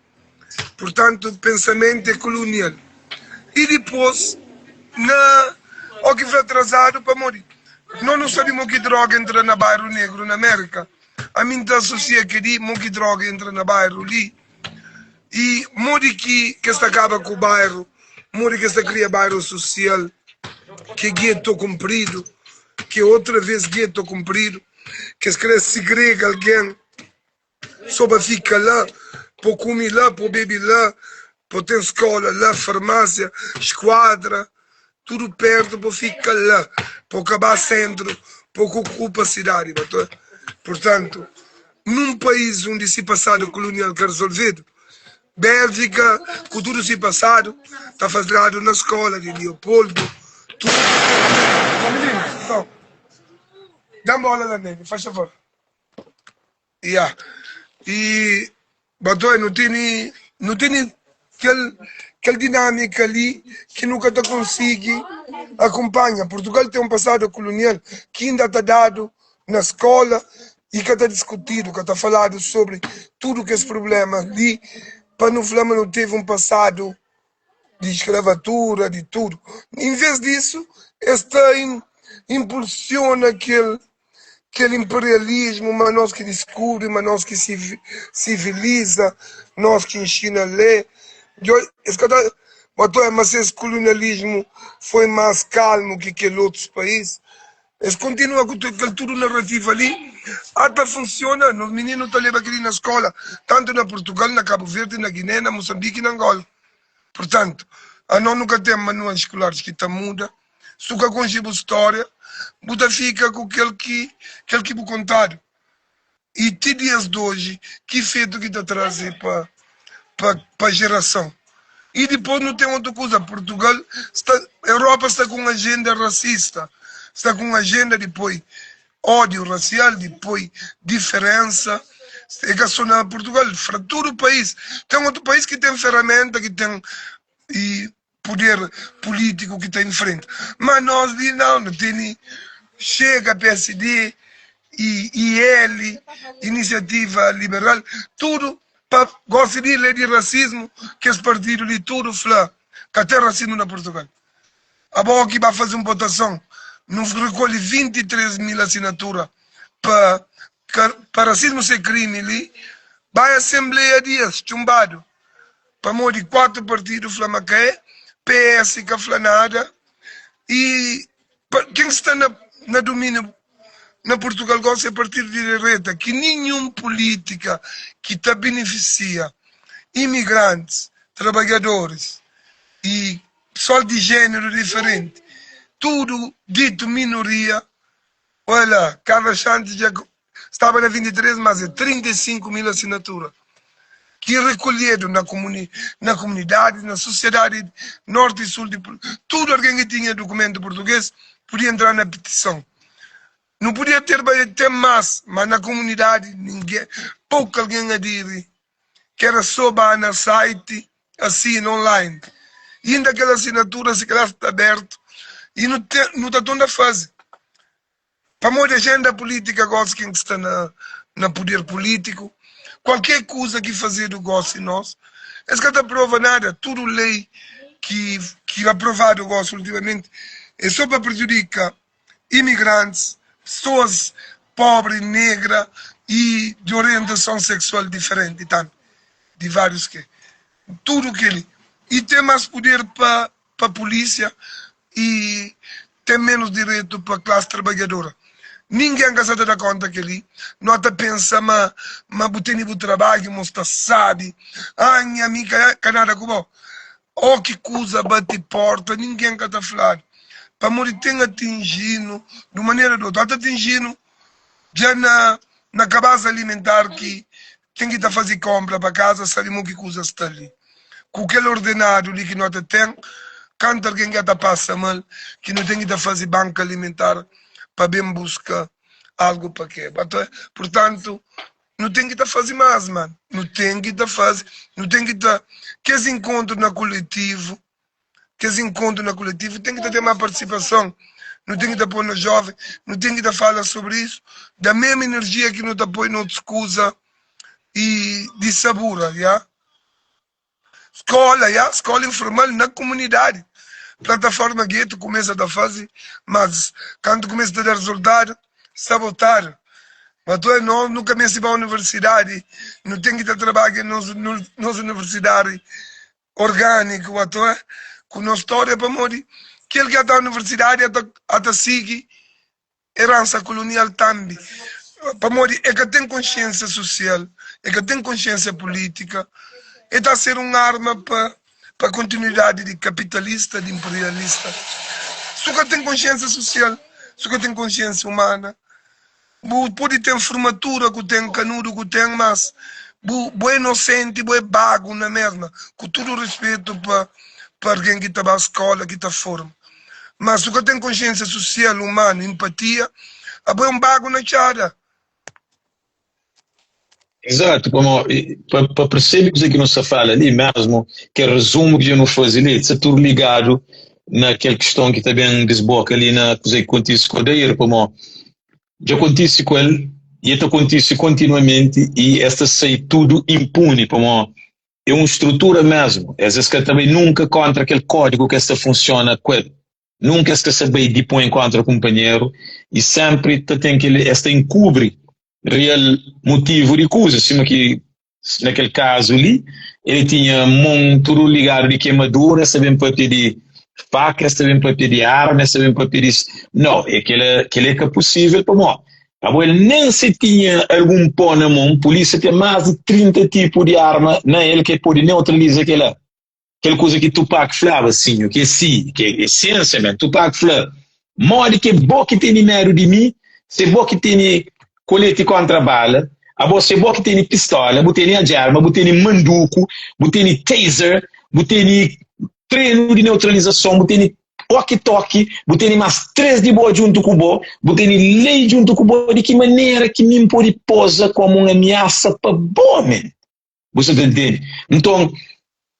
portanto, o pensamento é colonial. E depois, o que foi atrasado para morrer. Nós não sabemos que droga entra no bairro negro na América. A mim está associada que que droga entra no bairro ali. E morre que se acaba com o bairro, morre que se cria bairro social, que é gueto comprido, que outra vez gueto comprido, que se segrega alguém, só para ficar lá, para comer lá, para beber lá, para ter escola lá, farmácia, esquadra, tudo perto para ficar lá, para acabar centro, para ocupar a cidade. Portanto, num país onde se passado colonial que é resolvido, Bélgica, com tudo se passado, está fazendo na escola de Leopoldo, tudo. Então, dá uma bola lá nele, faz favor. Yeah. E bato, não tem aquela dinâmica ali que nunca te consegue acompanhar. Portugal tem um passado colonial que ainda está dado na escola e que está discutido, que está falado sobre tudo que esse problema ali, para não falar, não teve um passado de escravatura, de tudo. Em vez disso, impulsiona aquele imperialismo, mas nós que descobre, mas nós que civiliza, nós que ensina a ler. Mas esse colonialismo foi mais calmo que aquele outros países. Eles continuam com tudo narrativo ali. Até funciona. Os meninos estão levando aqui na escola, tanto na Portugal, na Cabo Verde, na Guiné, na Moçambique e na Angola. Portanto, nós nunca temos manuais escolares que está muda. Se você conhece a história, você fica com aquele que vou contar. E te dias de hoje, que feito que está trazendo para geração. E depois não tem outra coisa. Portugal, a Europa está com uma agenda racista, está com uma agenda depois ódio racial, depois diferença. É que só na Portugal fratura o país. Tem outro país que tem ferramenta, que tem e poder político que está em frente. Mas nós não tem. Chega PSD e ele, Iniciativa Liberal, tudo para gosta de lei de racismo, que esse partido de tudo fala que até racismo na Portugal. A boa que vai fazer uma votação, nos recolhe 23 mil assinaturas para racismo ser crime ali, vai a Assembleia Dias, chumbado, para morrer 4 partidos flamacaé, PS que fala nada, e quem está na domínio na Portugal gosta de partido de direita, que nenhuma política que te beneficia imigrantes, trabalhadores e pessoal de gênero diferente, tudo dito minoria. Olha, cada chante já estava na 23, mas é 35 mil assinaturas que recolheram na comunidade, na sociedade norte e sul, tudo alguém que tinha documento português podia entrar na petição. Não podia ter mais, mas na comunidade ninguém, pouco alguém a dizer que era só no site, assim, online. E ainda aquela assinatura, se calhar está aberto, e não está toda a fase. Para muita agenda política, gosta quem está na poder político, qualquer coisa que fazer do gosto em nós, esse que não aprova nada, tudo lei que aprovado o gosto ultimamente, é só para prejudicar imigrantes, pessoas pobres, negras e de orientação sexual diferente, tanto, de vários que. Tudo que ele. E tem mais poder para a polícia e tem menos direito para a classe trabalhadora. Ninguém se dá conta que ele não está pensando, mas botei no trabalho, mas está sabe. Ah, minha amiga, canada como. Oh, que coisa bate porta, ninguém está falando. Para morrer tem atingido, de maneira ou outra, está atingindo já na cabaz alimentar que tem que fazer compra para casa, sabemos que coisa está ali. Com aquele ordenado ali que nós tem, quando alguém já passa mal, que não tem que fazer banca alimentar para bem buscar algo para quê. Portanto, não tem que fazer mais, mano. Não tem que fazer, não tem que que esse encontro na coletivo, tem que ter mais participação. Não tem que pôr no jovem, não tem que falar sobre isso. Da mesma energia que não põe no escusa e de sabura, já? Escola informal na comunidade. Plataforma gueto começa a fazer, mas quando começa a dar resultado, sabotar. Mas nós nunca mais para a universidade, não tem que trabalhar nas universidades orgânicas, com nossa história para morrer. Aquele que está na universidade até seguir herança colonial também. Para morrer, é que tem consciência social, é que tem consciência política, é de ser uma arma para a continuidade de capitalista, de imperialista. Só que tem consciência social, só que tem consciência humana. Pode ter formatura, que tem canudo, que tem, mas é inocente, é bago na mesma, com todo o respeito para alguém que está na escola, que está forma. Mas só que tem consciência social, humana, empatia, é um bago na chara. Exato, para perceber o que não se fala ali mesmo, que é resumo que eu não faz ali, está tudo ligado naquela questão que também desboca ali na coisa que acontece com o Daír, como já acontece com ele, e isso acontece continuamente, e esta sai tudo impune, como é uma estrutura mesmo, às vezes que também nunca contra aquele código que esta funciona com ele, nunca esta saber de põe contra o companheiro, e sempre tem que esta encobre real motivo de coisa, assim que naquele caso ali, ele tinha muito ligado de queimadura, sabendo para pedir faca, sabendo para pedir arma, sabendo para pedir não, é que é possível para nós. Ele nem se tinha algum pó na mão, a polícia tem mais de 30 tipos de arma na ele que pode neutralizar aquela coisa que Tupac falava assim, que é essência, né? Tupac falava, morde que bom que tem dinheiro de mim, se bom que tem colete contra bala, A você que tem pistola, você tem arma, você tem manduco, você tem taser, você tem treino de neutralização, você tem walkie-talkie, você tem mais 3 de boa junto com o você tem lei junto com o de que maneira que me pode posar como uma ameaça para bom, você entende? Então,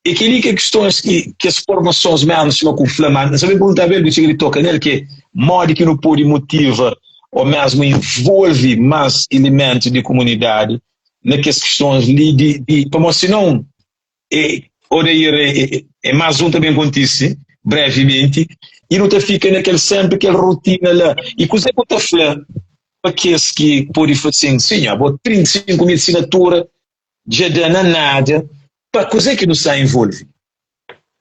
é que questões que as formações mesmo com flamante, sabe perguntar bem, que ele toca nele, que modo que não pode motiva ou mesmo envolve mais elementos de comunidade naquelas questões de como se não é mais um também acontece brevemente e não te fica naquele sempre aquela rotina lá e coisa que eu estou para que pode fazer assim, vou 35 mil assinaturas já dá nada para coisa que não se envolve.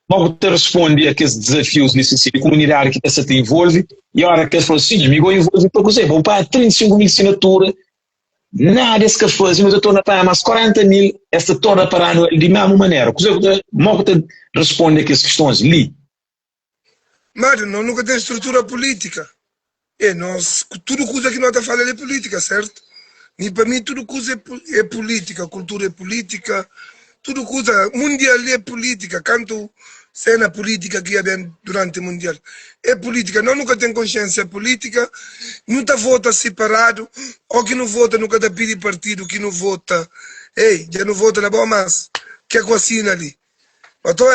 Vamos te responder a aqueles desafios nesse comunidade que se te envolve e a hora que eles falam assim, amigo, eu envolvo para coisa, vou para 35 mil assinaturas, nada desse que faz, mas eu estou na pagar mais 40 mil, esta torna para ano de mesma maneira. Coisa que eu te responde a aquelas questões ali. Mário, nós nunca tem estrutura política. Nós, tudo coisa que nós estamos falando é política, certo? E para mim tudo coisa é política, cultura é política, tudo coisa, mundial é política, canto cena política que havia durante o mundial. É política, nós nunca tem consciência política, nunca vota separado, ou que não vota nunca dá pedir partido, que não vota, já não vota na boa massa, que é cocina ali. Então,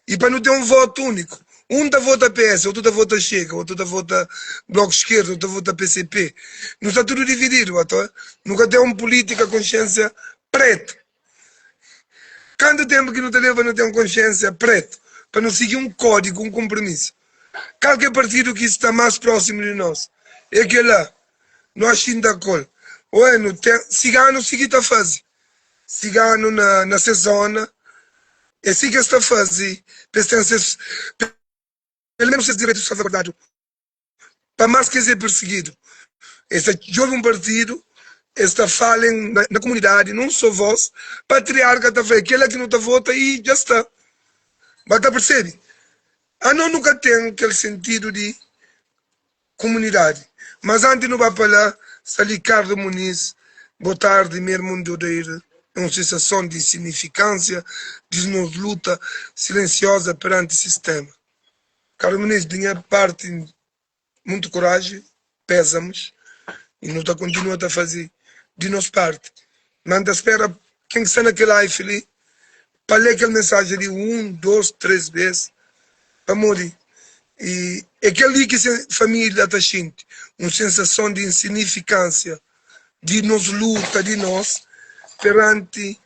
e para não ter um voto único. Um da vota PS, outro da vota Chega, outro da vota Bloco Esquerdo, outro da vota PCP. Não está tudo dividido, então, nunca tem uma política consciência preta. Quanto tempo que não te leva a não ter uma consciência preta, para não seguir um código, um compromisso. Qualquer partido que está mais próximo de nós, é que lá, nós ainda col. Ou não tem, cigano seguir a fase. Cigano na sezona, é assim que está fase, pelo menos esses direitos salvaguardados, para mais que ser perseguido. Esse jovem partido está falando na comunidade, não só voz, patriarca está falando, aquele que não está vota e já está. Mas está percebe? Não nunca tem aquele sentido de comunidade. Mas antes não vai falar, se Ricardo Muniz, boa tarde, meu irmão de Odeira, uma sensação de insignificância, de nos luta silenciosa perante o sistema. Carlos Muniz, de minha parte, muito coragem, pésamos, e não está continuando a fazer de nossa parte. Manda espera quem está naquela live ali, para ler aquela mensagem de 1, 2, 3 vezes, para morrer. E é aquele que a família está sentindo, uma sensação de insignificância, de nos luta, de nós, perante,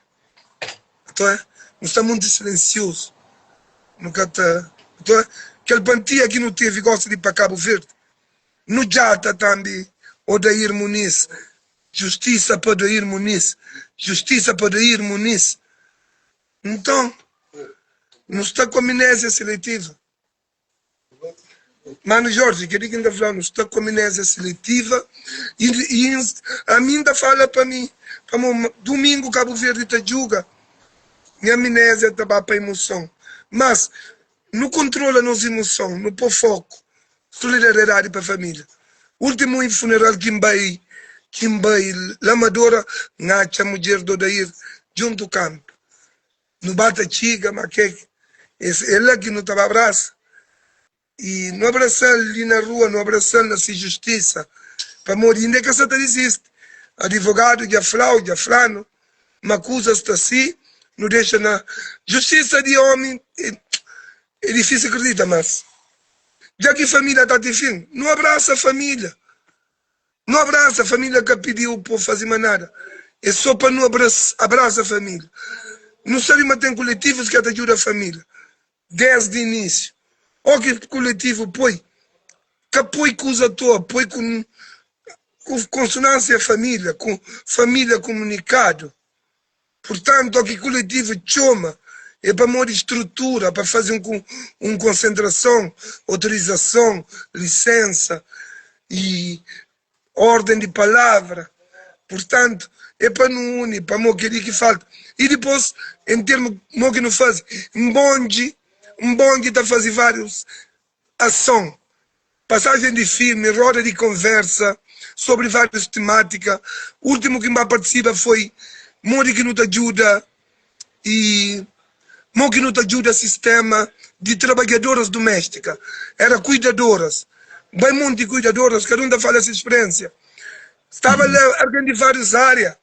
então, não está muito silencioso, nunca está, então, aquele pantia que não teve gosta de ir para Cabo Verde. No Jata também, Odair Muniz. Justiça para Odair Muniz. Justiça para Odair Muniz. Então, não está com amnésia seletiva. Mano Jorge, queria que ainda falar, não está com amnésia seletiva. E a mim ainda fala para mim, domingo Cabo Verde está julga. Minha amnésia está para a emoção. Mas, não controla nossa emoção, não pôr foco, solidariedade para a família. Último funeral Kimbai, Lamadora, Nacha, mulher do Odair, junto ao campo. No bata chiga, mas que ela que não estava abraça. E não abraçar ali na rua, não abraçar na justiça, para morrer, ainda que essa existe. Advogado, já flau, já flano, mas acusa está assim, não deixa na justiça de homem. É difícil acreditar, mas já que a família está difícil, não abraça a família. Não abraça a família que pediu para fazer mais nada. É só para não abraçar a família. Não sabe, mas tem coletivos que ajudam a família. Desde o início. Ou que coletivo põe, que apoia com os atores, apoia com consonância à família, com família comunicado. Portanto, o que coletivo chama é para mudar estrutura, para fazer uma concentração, autorização, licença e ordem de palavra. Portanto, é para não unir, para não querer que falta. E depois, em termos não que não faz, um bonde está a fazer várias ações. passagem de filme, roda de conversa sobre várias temáticas. O último que me participa foi Mori que nos ajuda e Mori que nos ajuda sistema de trabalhadoras domésticas. Era cuidadoras. Bem muito de cuidadoras, cada um fala essa experiência. Estava lá alguém de várias áreas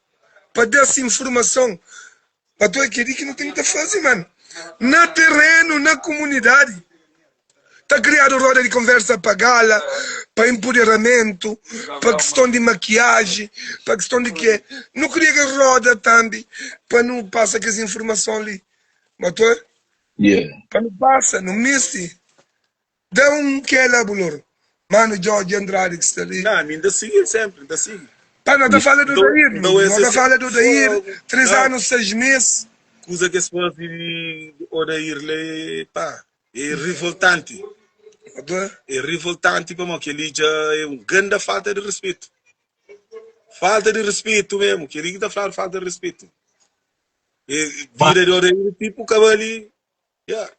para dar essa informação. Mas tu é que não tem que fazer, mano. Na terreno, na comunidade. Está criado roda de conversa para gala, para empoderamento, para questão de maquiagem, para questão de quê. Não queria que roda também, para não passar aquelas informações ali. Mas tu é? Yeah. Para não passa, não misse. Dá que é lá, Bolor. Mano, Jorge Andrade que está ali. Não, ainda sigue sempre, ainda sigue. Pá, não está falando do Dair, não está falando do Dair. 3 não. anos, 6 meses. Coisa que se pode ir lá, pá, é revoltante. É revoltante para mim, que ele já é uma grande falta de respeito. Falta de respeito mesmo, que ele está falando falta de respeito. É vida de Odair, tipo, cabali. Yeah.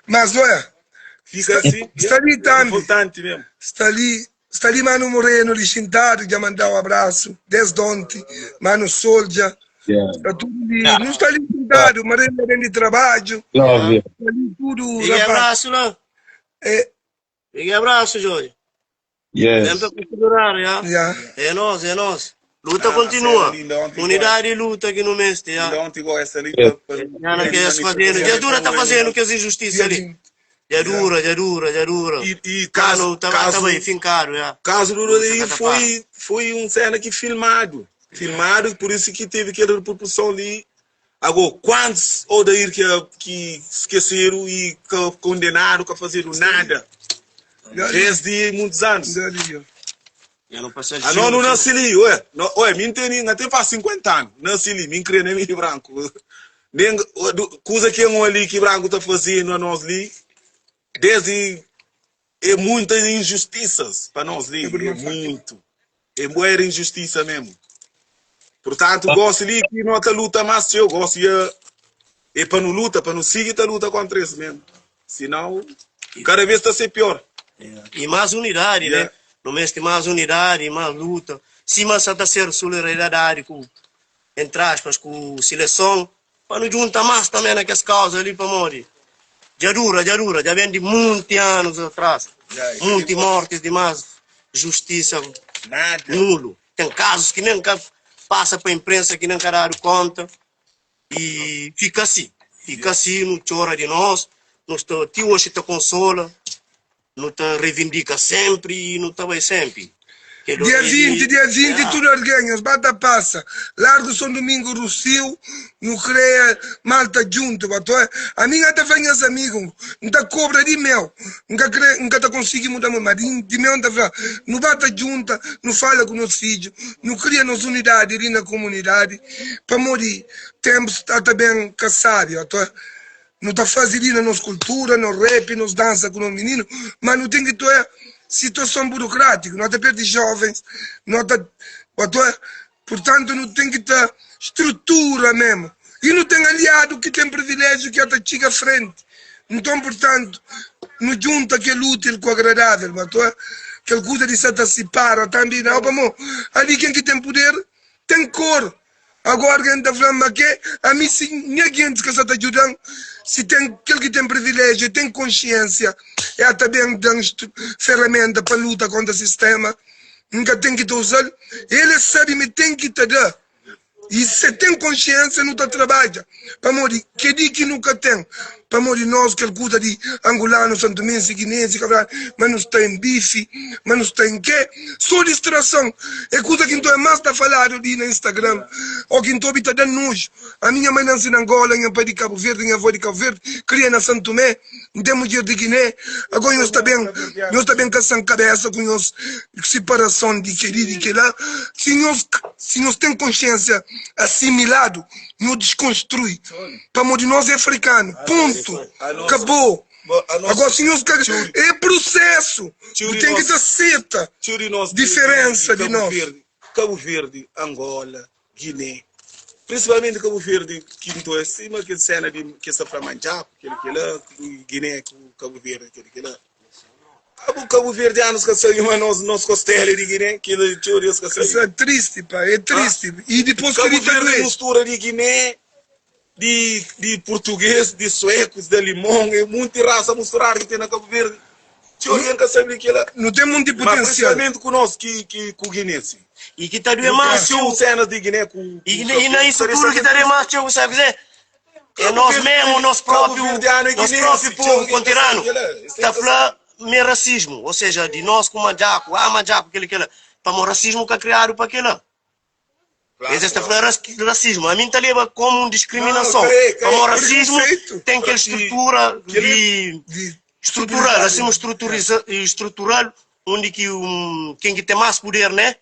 Mas, olha, fica assim, está ali também. Revoltante mesmo. Está ali Mano Moreno, Lixintado, já mandar um abraço, desde ontem, Mano Soldier. Yeah. Está tudo ali. Não está ali sentado, Moreno é de trabalho. Love you. Está ali tudo. E abraço, não? E abraço, Jorge. Yes. Tenta considerar, já? Yeah. É nós. Luta continua. Unidade e luta aqui no mestre, já? Ontem igual essa ali. Já não quer se fazendo. Já dura está fazendo que as injustiças ali. Já dura. E caso tá bem fincado, já. Caso do Odair foi um cena que filmado, por isso que teve aquela repercussão ali. Agora, quantos Odair que esqueceram e que condenaram a fazer nada? Desde muitos anos. Não nasci ali, ué, me entendi, até faz 50 anos, nasci ali, me criei nem branco. Coisa que é ali que branco está fazendo a nós ali, desde muitas injustiças para nós ali, muito. É muita injustiça mesmo. Portanto, gosto ali que não está luta mais, eu gosto de para não luta, para não seguir a luta contra isso mesmo. Senão, cada vez está a ser pior. E mais unidade, né? No mês tem mais unidade, mais luta. Se mais está ser solidariedade com, entre aspas, com a seleção, para não juntar mais também naquelas causas ali para morrer. Já dura, já vem de muitos anos atrás. Muitas mortes de mais justiça nulo. Tem casos que nem passa para a imprensa, que nem dar conta. E fica assim, não chora de nós, tio hoje te consola. Não te reivindica sempre e não te vai sempre. Dia 20, tudo ganhas, bata passa. Largo São Domingo, Rocio, não cria malta junto. A minha até vem os amigos, não te cobra de mel. Nunca te consegui mudar, mas de mel não bata junta, não fala com os filhos, não cria nos unidade ali na comunidade. Para morrer, temos está bem caçado. Não está fazendo na nossa cultura, no rap, nos dança com os meninos, mas não tem que ter situação burocrática, não está perto de jovens, não está, portanto não tem que ter estrutura mesmo. E não tem aliado que tem privilégio que até chega à frente. Então, portanto, não junta aquele útil com o agradável, aquele coisa de se antecipar também, não, ali quem que tem poder tem cor. Agora quem está falando que a mim se ninguém que está ajudando, se tem aquele que tem privilégio, tem consciência, é também dando ferramenta para lutar contra o sistema, nunca tem que usar, ele sabe me tem que te dar. E se tem consciência, não está trabalha. Para morrer, que diz que nunca tem. Para morrer nós, que cuida de angolano, santomense, guinense, mas não está em bife, mas não está em quê? Só distração. É coisa que então é mais está falando ali no Instagram. Ou que então está dando nojo. A minha mãe nasce em Angola, minha pai de Cabo Verde, minha avó de Cabo Verde, cria na Santo Tomé, não tem mulher de Guiné. Agora nós está bem caçando cabeça com nós, separação de querido e que lá. Se nós tem consciência assimilado, não desconstrui. Para morrer nós é africano. Ponto. Acabou. Agora, se nós é processo. Tem que ter seta. Diferença de nós. Cabo Verde, Angola, Guiné. Principalmente Cabo Verde, que não é cima que cena de que está para manjar, aquele que lá, Guiné, Cabo Verde, aquele que lá. O Cabo Verdeanos que saiu, mas nós costela de Guiné, que teorias que saiu. Isso é triste, pá, é triste. E depois Cabo queria Verde ver. mistura de Guiné, de português, de suecos, de limão, é muita raça misturar que tem na Cabo Verde. Teoria que sabe que ela... Não tem muito Mas potencial. principalmente conosco que com o guinense. E que está doendo mais, tio. Cenas de Guiné com... E não é isso tudo que está doendo mais, tio, sabe dizer? É nós mesmos, nosso próprio povo contirano, está a falar meu racismo, ou seja, de nós com Majaco, Majaco, aquele, para o racismo que é criado para aquilo. Eles estão a falar racismo, a mim está leva como discriminação. Para o racismo tem aquela estrutura estrutural, assim, estrutural, onde que quem que tem mais poder, né?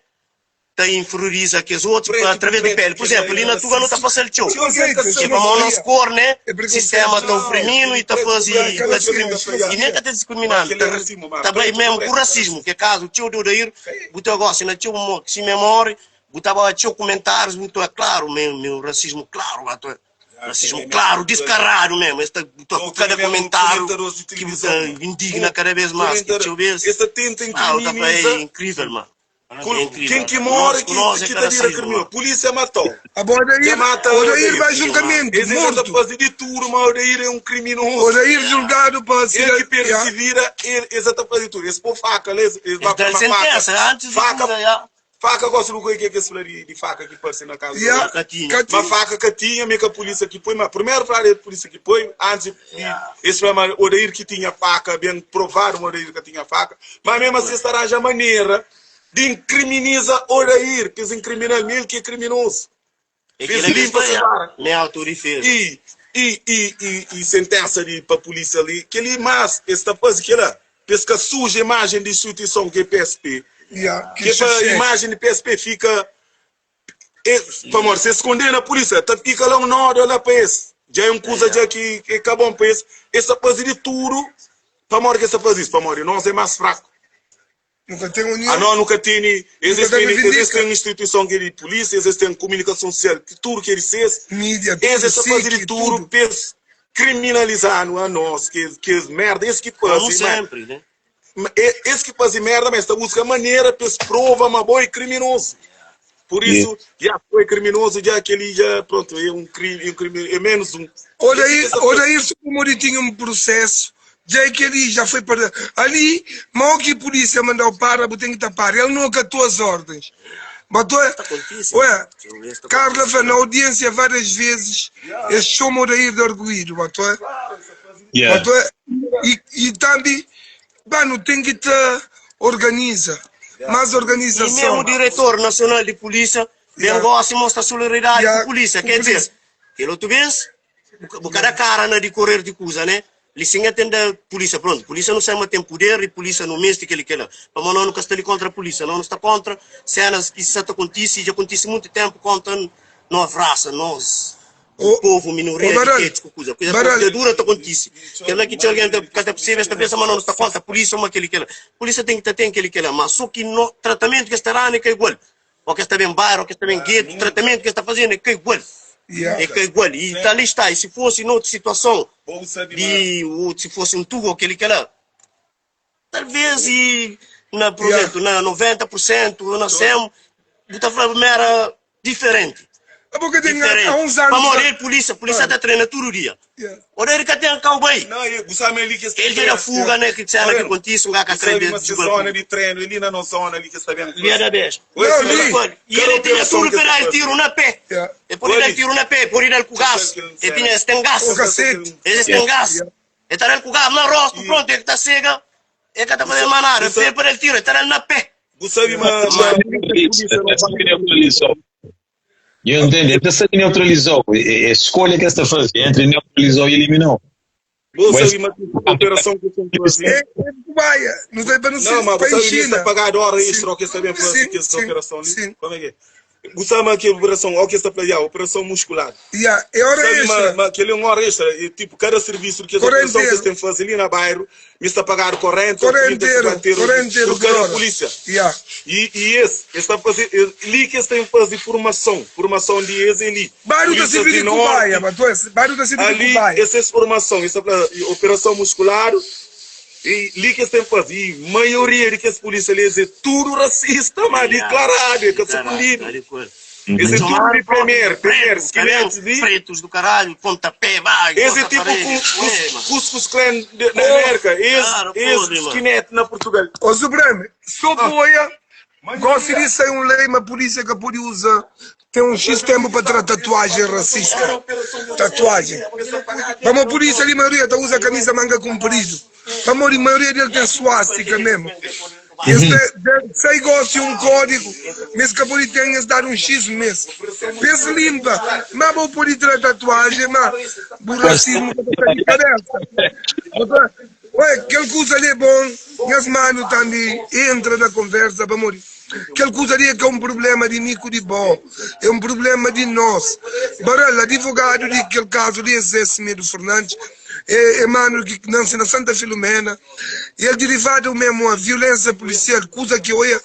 Inferioriza que os outros através de pele. Por exemplo, ali na Tuga não está fazendo show. E para o nosso cor, né? O sistema está oprimindo e está fazendo discriminação. E nem está discriminando. Está bem mesmo com racismo. Que caso o tio do Odair, botou agora, se não tio se memória, botava tio comentários, botou claro, meu racismo claro, racismo claro, descarado mesmo. Botou cada comentário que indigna cada vez mais. Deixa eu ver. É incrível, mano. Quem que mora, que está a crime? Polícia matou. Odair vai julgamento, morto. Fazer de tudo, mas Odair é um criminoso. Odair julgado para ser... Ele que persevera, ele está fazendo tudo. Esse por faca, eles vão para faca. Antes de faca, gosto do que é esse de faca que passa na casa. Mas faca que tinha, meio que a polícia que põe, mas primeiro para a polícia que põe, antes esse problema, Odair que tinha faca, bem provado, Odair que tinha faca, mas mesmo assim estará já maneira de incriminizar Odair, que é criminal, que é criminoso. E que ele autorizou. E sentença para a polícia ali, que ele mais, esta coisa que ela, pesca suja a imagem de instituição que é PSP, que a imagem de PSP fica, para se esconder na polícia, fica lá um nó lá para esse. Já é coisa já que acabou para esse. Essa coisa de tudo, para morrer que essa coisa isso, para morrer, nós é mais fraco. Nunca tem união. Não, nunca tem. Existe instituição que é de polícia, existe comunicação social, tudo que ele fez. Mídia, existe fazer de tudo, criminalizando a nós, que merda, esse que faz. Como sempre, né? Esse que faz merda, mas está buscando maneira, prova, mas boi criminoso. Por isso, já foi criminoso, já que ele já, pronto, é um crime, é menos um. Olha isso, como ele tinha um processo. Já que ele já foi para ali, mal que a polícia mandou para, tem que tapar. Ele não acatou as ordens. Carla foi na audiência várias vezes, eles chamam de ir de orgulho. E também, mano, tem que te organizar. Mais organização. E mesmo o diretor nacional de polícia, ele gosta de mostrar solidariedade com a polícia. Quer dizer, ele tu vês, cada cara de correr de coisa, né? Licença tem da polícia, pronto. Polícia não sabe tem poder e polícia não mexe aquele que ela. Para nós não está contra a polícia, não está contra cenas que isso acontece, já acontece muito tempo contra nós raça, nós povo minoria de coisa. Coisa dura está acontece. Aquela que tinha alguém que até possível esta peça, mas não está contra a polícia, uma aquele que ela. Polícia tem que ter aquele que ela, mas só que no tratamento que está lá é que é igual. Ou que está bem bairro, ou que está bem gueto, o tratamento que está fazendo é que é igual. É que é igual. E ali está. E se fosse em outra situação, se fosse um tubo, aquele que era, talvez, por exemplo, na 90%, na 100%, está falando era diferente. Porque tem há uns anos. Para morrer, polícia está treinando todo dia. Olha ele que tem um cowboy. Ele já fuga, né? Que cena que acontece, um gato atrás de zona de treino, ele na zona ali que está vendo. Ele é da vez. E ele tinha tudo para dar tiro na pé. E por ele dar tiro na pé, por ele dar com gás. Ele tinha este gás. Ele tem gás. Ele está com gás no rosto, pronto, ele está cega. Ele está fazendo manada. Ele fez para ele tiro, ele está na pé. Você sabe, mas. Eu entendo, ele se neutralizou. A escolha que está fazendo entre neutralizou e eliminou. Você sabe, mas a operação que você faz. Não sei para não ser. Não, mas você está pagando hora extra que está bem fazendo essa operação ali. Como é que é? Você sabe que a operação, o que está fazendo? A operação muscular. É hora extra. Mas aquele é uma hora extra. Tipo, cada serviço que a operação que você faz ali na bairro, me está pagando corrente por cada polícia. E esse está fazendo, ali que está fazendo formação de esse ali. Bairro da Civil de Cubaia, bairro da Civil de Cubaia. Essa é formação, essa operação muscular, E ali que tem fazer, maioria de que as polícias ali é tudo racista, mas declarado, que se polido. Esse é tudo de primeiro, esqueletos de... Pretos do caralho, pontapé, vai. Esse é tipo Cuscus Clan na América, esse esqueleto na Portugal. Ô Supremo, só apoia, gosto de sair lei, mas a polícia que pode usar, tem X tempo para tratar tatuagem racista. Tatuagem. Vamos, a polícia ali, a maioria usa camisa manga comprido. Vamos, a maioria dele tem suástica mesmo. Se gosta de um código, mesmo que a polícia tenha dar X mesmo. Pensa limpa, mas vou poder tratar tatuagem, mas o racismo é diferença. Ué, aquela coisa ali é bom, minhas manos também entra na conversa, vamos morrer. Aquela coisa ali é que é um problema de Nico de Bó, é um problema de nós. Baralho, advogado de aquele caso ali, Zé Semedo Fernandes, é mano que nasce na Santa Filomena, e ele derivado mesmo a violência policial, coisa que olha,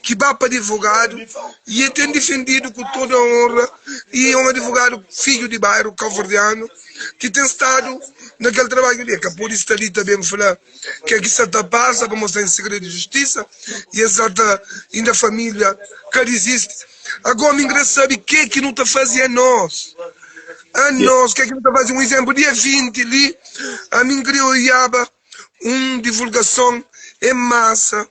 que vai para advogado, e ele tem defendido com toda a honra, e é um advogado filho de bairro, calvardiano, que tem estado naquele trabalho ali, que a polícia ali também me falar que aqui se passa para mostrar em segredo de justiça, e exata ainda a família que existe. Agora me interessa saber o que não está fazendo nós. A nós, o que não está fazendo? Um exemplo, dia 20 ali, a mim criou Iaba, uma divulgação em massa,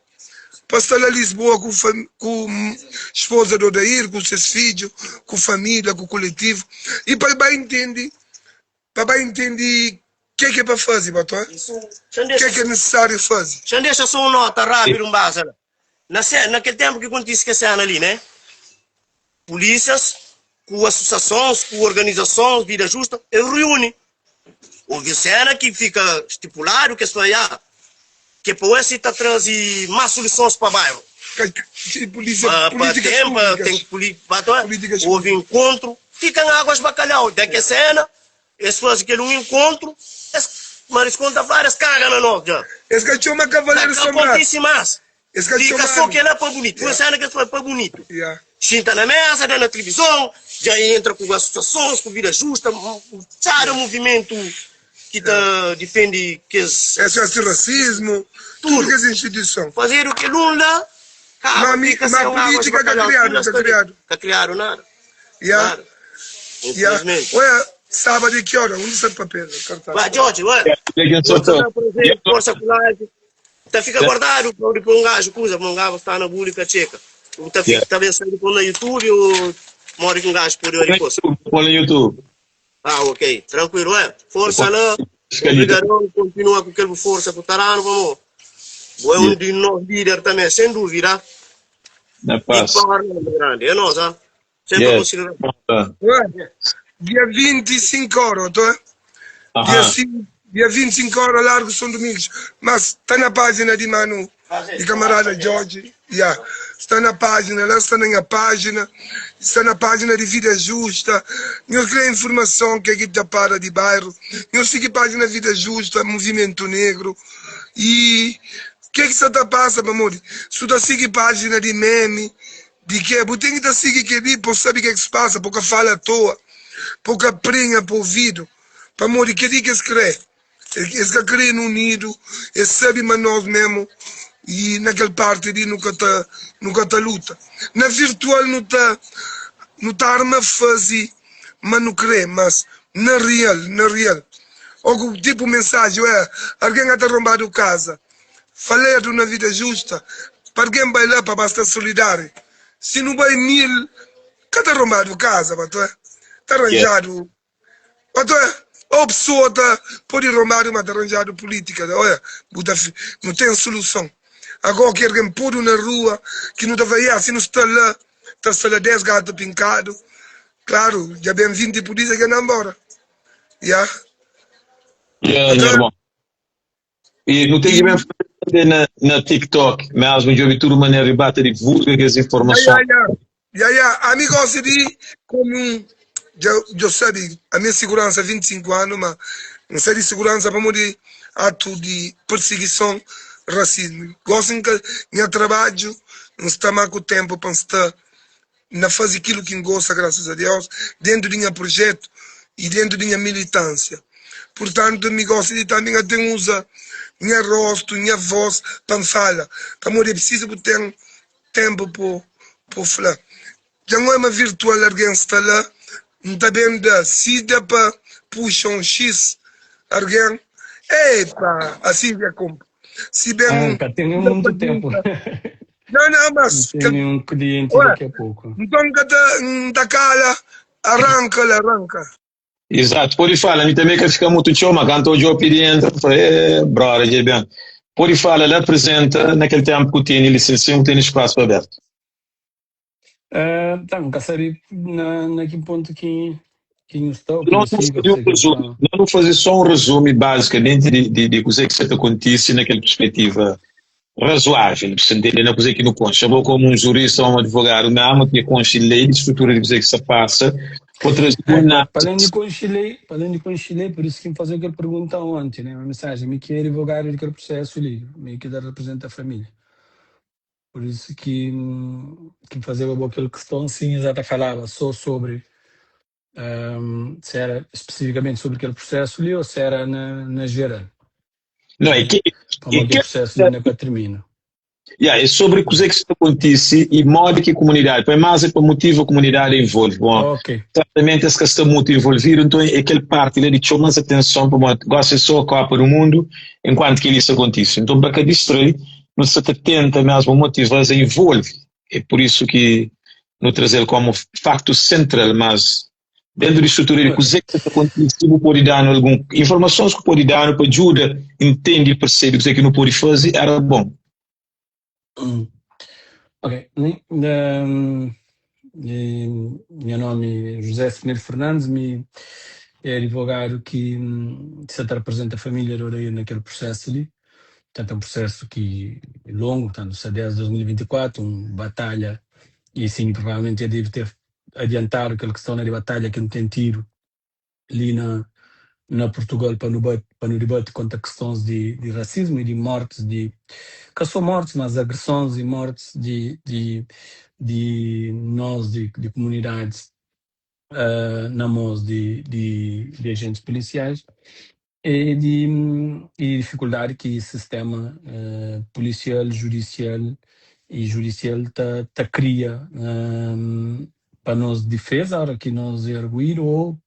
para estar lá em Lisboa com a esposa do Odair, com os seus filhos, com a família, com o coletivo, e para bem entender o que é para fazer, Bato? O que é necessário fazer? Deixa só uma nota rápida, um base. Naquele tempo que acontece que essa ali, né? Polícias, com associações, com organizações, vida justa, reúne. Houve cena que fica estipulado que isso aí, que para esse está trazendo mais soluções para o bairro. Houve encontro, ficam águas bacalhau. Daqui a cena, as pessoas que não encontro, mas conta várias cagas na nós já. Esse que chama cavaleiro sombrar. Fica só que ela é para bonito. Foi cena que foi para bonito. Senta na mesa, na televisão, já entra com associações, com vida justa, sabe o movimento que defende que esse racismo, tudo que essa instituição. Fazer o que Lula, mas a política está criado nada. Infelizmente. Ué, sábado que hora? Onde está o papel? Vai, Jorge, ué. Força colagem. Fica guardado para um gajo que usa, para um gajo está na República Tcheca. Está bem saindo por no YouTube ou mora com um gajo por aí? Põe no YouTube. Ok. Tranquilo, é? Força lá. Obrigadão, continua com aquela força para o Tarano, vamos. É um de nós líderes também, sem dúvida. Na paz. É nós, ah? Sempre consideramos. Dia 25 horas, dia 25 horas largo São Domingos, mas está na página de Manu, de camarada Jorge, está na página, lá está na minha página, está na página de Vida Justa, eu criei informação que aqui está para de bairro, eu sigo a página Vida Justa, Movimento Negro, e o que você está passando, amor? Se você sigue a página de meme, de que você tem que seguir que ali, para saber o que se passa, porque fala à toa, porque prenha para o ouvido, para amor, que diga que se crê. Esse que crê no unido, esse sabe mas nós mesmo, e naquela parte ali nunca tá luta. Na virtual não tá arma fazer, mas não crê, mas na real. Ou tipo mensagem, alguém está roubado casa, falei na vida justa, para alguém vai lá para basta solidário. Se não vai 1000, que está roubado casa, está arranjado. Ou pessoa pode roubar uma arranjada política, olha, não tem solução. Agora que alguém pôr na rua, que não está se não está lá 10 gatos pincados, claro, já bem 20 polícias que não embora. Normal. E não tem que bem fazer na TikTok, mas eu vi tudo maneira de bater e divulgar as informações. Amigos, como eu sei, a minha segurança 25 anos, mas não sei de segurança para de ato de perseguição, racismo. Gosto que meu trabalho não está mais com o tempo para estar na fazer aquilo que gosta, graças a Deus, dentro do meu projeto e dentro da minha militância. Portanto, me gosto de também até usa minha rosto, minha voz, para falar. Como é preciso ter tempo para falar. Já não é uma virtual alguém está lá, não está bem da se dá para puxar um X alguém, eita, assim já compra. Se bem Cá tenho muito tempo. não, Não mas tenho nenhum cliente ué, daqui a pouco. então cada cala, arranca. Exato, pode falar, a mim também que fica muito choma, quando eu pedi entra, brother, já bem. Pode falar, ele apresenta, naquele tempo que tem licença, tem espaço aberto. Tá, nunca sabe naquele ponto que está, o Não princípio, fazer um resumo, não fazer só um resumo basicamente de coisa que acontece naquela perspectiva razoável, você entende? Não coisa que não consta. Chamou como um jurista ou um advogado, não, que consta lei de estrutura de coisa que se passa, outras não. além de conciliar, por isso que me fazer aquela pergunta ontem, né? Uma mensagem, me quer advogado daquele processo ali, me quer representar a família. Por isso que fazer aquela questão assim, já falava só sobre se era especificamente sobre aquele processo ali ou se era na geral. Não, é que Como aquele processo ali não termina. é sobre o que acontece e modo que a comunidade, para mais é para motivo a comunidade envolve. Bom, exatamente essa questão muito envolvida, então é aquele parte ele deixou mais atenção para gosta só a Copa do Mundo enquanto que isso acontece. Então, para que distrai, não se tenta mesmo motivar a envolve. É por isso que não trazer como facto central, mas dentro da estrutura de coisa que acontece, pode dar alguma informações que pode dar para ajuda, entende e percebe o que não pode fazer, era bom. Ok. Meu nome é José Spinelli Fernandes, é advogado que se representa a família Loureiro naquele processo ali. Portanto, é um processo que é longo, portanto, desde 2024, uma batalha, e sim, provavelmente eu devo ter adiantado aquela questão de batalha que não tem tiro ali na Portugal para no debate contra questões de racismo e de mortes, que são mortes, mas agressões e mortes de nós, de comunidades, na mãos de agentes policiais e dificuldade que o sistema policial, judicial tá cria para nós defesa, hora que nós erguir ou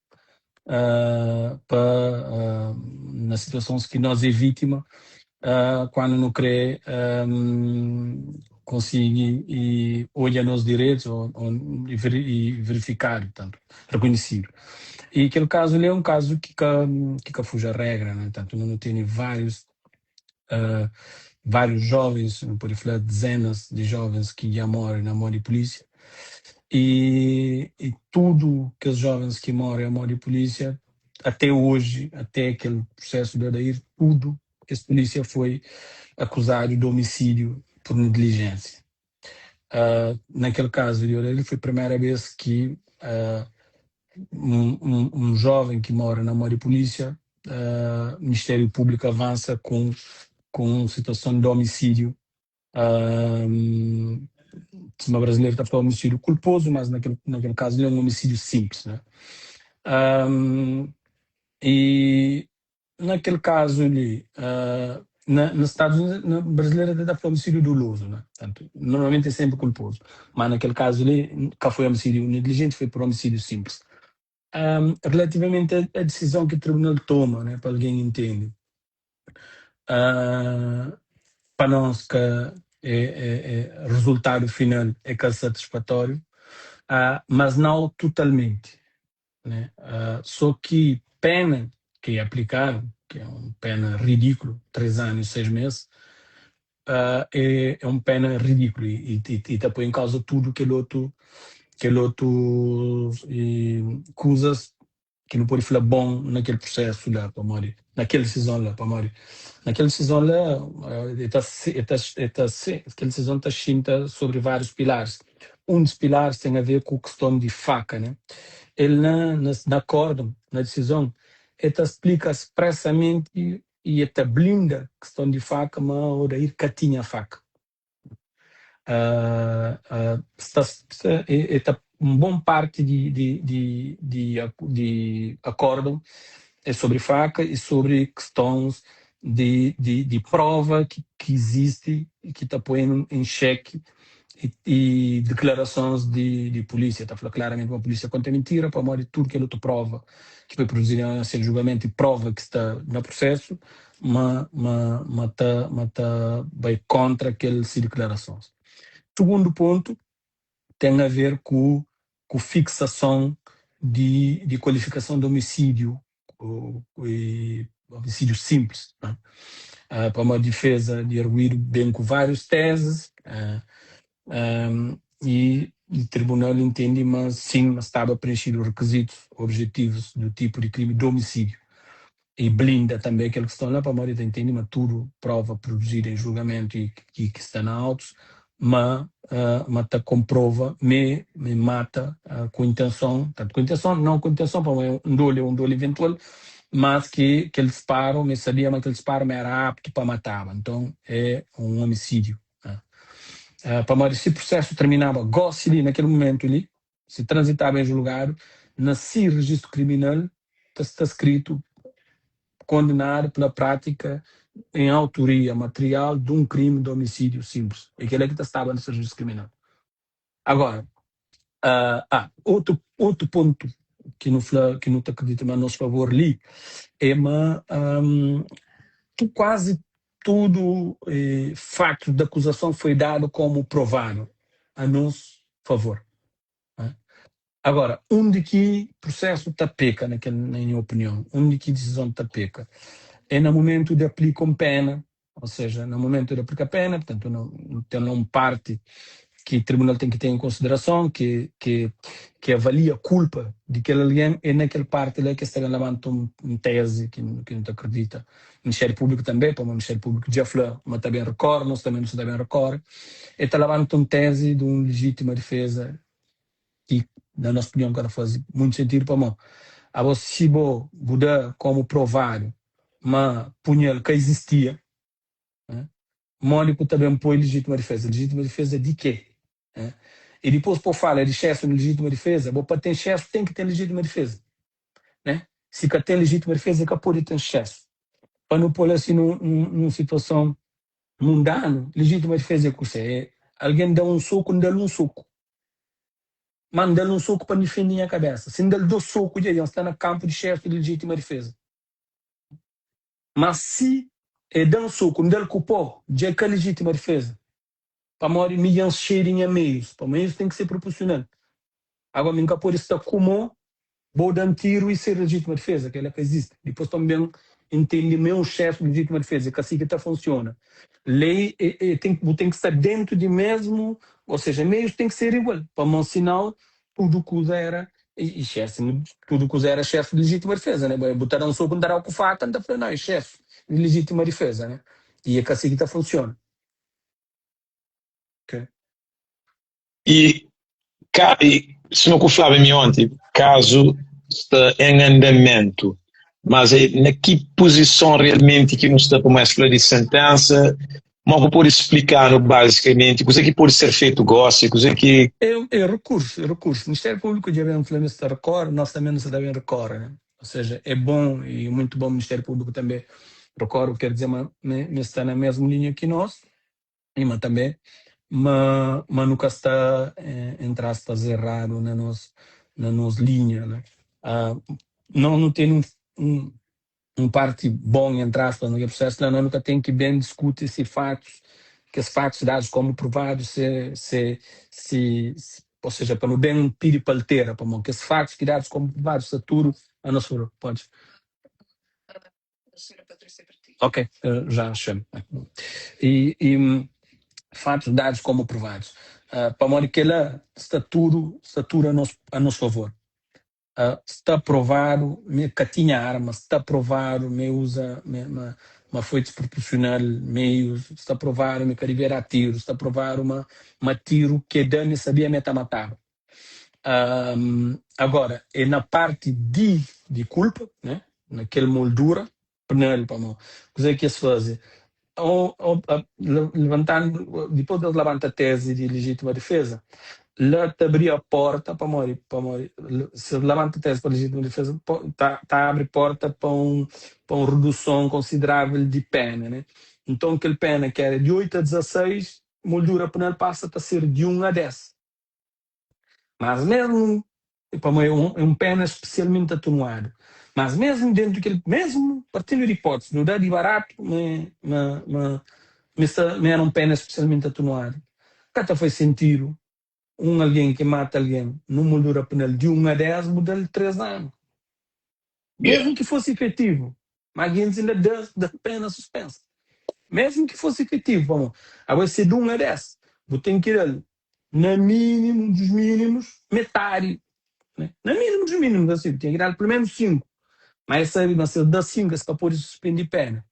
para nas situações que nós é vítima quando não crê consegue e olha nos direitos e verificar, portanto, reconhecido. E aquele caso ali é um caso que fuge à regra, né? Portanto, não tem vários jovens, por falar dezenas de jovens que já moram na mão de polícia e tudo que os jovens que moram na mão de polícia até hoje, até aquele processo de Adair, tudo esse polícia foi acusado de homicídio por negligência. Naquele caso de Adair foi a primeira vez que um jovem que mora na mão de polícia, o Ministério Público avança com situação de homicídio. O sistema brasileiro está falando homicídio culposo, mas naquele caso ele é um homicídio simples, né? E naquele caso ali, nos Estados Unidos, no brasileiro está falando homicídio doloso, né? Portanto, normalmente é sempre culposo, mas naquele caso ali, que foi homicídio negligente, foi por homicídio simples. Relativamente à decisão que o tribunal toma, né, para alguém entender, para nós que o resultado final é que é satisfatório, mas não totalmente, né? Só que pena que é aplicada, que é uma pena ridícula, 3 anos e 6 meses, é uma pena ridícula e está põe em causa tudo que outro coisas que não pode falar bom naquele processo lá para morrer, naquela decisão lá para morrer. Naquela decisão lá, aquela decisão está cinta sobre vários pilares. Um dos pilares tem a ver com a questão de faca, né? Ele na acordo, na decisão, ele explica expressamente e ele blinda a questão de faca, mas o daí que tinha faca. Está uma boa parte de acordo é sobre faca e sobre questões de prova que existe e que está pondo em xeque e declarações de polícia. Está falando claramente uma polícia conta mentira, para morrer tudo que ele te prova, que foi produzido em seu julgamento e prova que está no processo, mas vai contra aquelas declarações. Segundo ponto tem a ver com fixação de qualificação de homicídio, homicídio simples, né? Para uma defesa de arguir bem com várias teses, e o tribunal entende, mas sim, mas estava preenchido os requisitos objetivos do tipo de crime de homicídio. E blinda também aquela questão lá para a maioria entende, mas tudo prova produzida em julgamento e que está na autos, mas comprova, me mata com intenção, tanto com intenção, não com intenção, para um dolo eventual, mas que ele disparo, me sabia, mas que ele disparo era apto para matar, então é um homicídio. Para se o processo terminava, gosto ali, naquele momento ali, se transitava em julgado, nesse registro criminal, está escrito condenado pela prática em autoria material de um crime de homicídio simples. Aquele é que estava nesse registro criminal. Agora, outro ponto que não te acredito, mas a nosso favor ali, é quase tudo fato da acusação foi dado como provado a nosso favor. Né? Agora, onde que processo está peca, na minha opinião, onde que decisão está peca? É no momento de aplicar pena, ou seja, no momento de aplicar pena, portanto, não parte que o tribunal tem que ter em consideração, que avalia a culpa de aquele alguém, é naquela parte lá que está levantando uma tese que não te acredita. O Ministério Público também, para o Ministério Público já falou, mas também recorre, nós também não está bem recorre, e está levantando uma tese de uma legítima defesa que, na nossa opinião, cara, faz muito sentido para nós. Agora, se vou mudar como provado, mas punhal que existia, né? Mônico também põe legítima defesa. Legítima defesa de quê? Né? E depois, por falar de excesso de legítima defesa, para ter excesso tem que ter legítima defesa. Né? Se tem legítima defesa, que pode ter excesso. Para não pôr assim numa situação mundana, legítima defesa é o que é. Alguém dá um soco, não dá um soco. Manda um soco para defender a cabeça. Se não dá dois socos, já está no campo de excesso de legítima defesa. Mas se dá um soco, não dá culpou, já é legítima defesa. Para morrer milhões cheirinho a meios. Para meios tem que ser proporcional. Agora, nunca pode estar como vou dar um tiro e ser legítima defesa, que ela que existe. Depois também entende meu chefe de legítima defesa, que assim que está funciona. Lei tem que estar dentro de mesmo, ou seja, meios tem que ser igual. Para me ensinar tudo que usara, e chefe, tudo que usara chefe de legítima defesa, né? Botar um soco, dar algo fato, anda para não, é chefe de legítima defesa, né? E é que assim que está funciona. Okay. E se não Flávio me ontem, caso está em andamento, mas na que posição realmente que não está para mais falar de sentença, mas vou poder explicar basicamente o que pode ser feito gosto, o que é recurso. O Ministério Público já vem falando se recorre, nós também não sabemos recorre, né? Ou seja, é bom e muito bom o Ministério Público também recorre, quer dizer, mas está na mesma linha que nós, mas também mas nunca está, entre aspas, errado na nossa linha. Né? Não tem um parte bom, entre aspas, no processo, não, nunca tem que bem discutir esses fatos, que os fatos dados como provados, ou seja, para não bem pedir para altera, para que os fatos que dados como provados, saturo, a nossa favor, pode. Ok, já chamo. E fatos dados como provados. Para modo que ela estatura a nosso favor. Está provado, me catinha arma, está provado, me usa, uma foi desproporcional meios, está provado, me cariver a tiro, está provado uma tiro que Dani sabia me matar. Agora, é na parte de culpa, né? Naquela moldura, penal, para mim. O que é que se faz? Levantando, depois de levantar a tese de legítima defesa, lá te abrir a porta para morrer, se levanta tese para legítima defesa, tá abre porta para uma redução considerável de pena, né? Então, aquele pena que era de 8 a 16, moldura penal passa a ser de 1 a 10. Mas mesmo, para mim, é um pena especialmente atenuado. Mas mesmo dentro daquele, mesmo partindo de hipótese, não dá de barato, mas era um pena especialmente atenuado. Cata foi sentido alguém que mata alguém numa moldura penal de 1 a 10, muda de 3 anos. Yeah. Mesmo que fosse efetivo, mas ainda dá pena suspensa. Mesmo que fosse efetivo, vamos. Agora, se de 1 a 10, você tem que ir na mínimo dos mínimos, metade. Né? Na mínimo dos mínimos, assim, tem que ir pelo menos 5. Mas sabe, mas se dá 5, é capaz de suspender pena.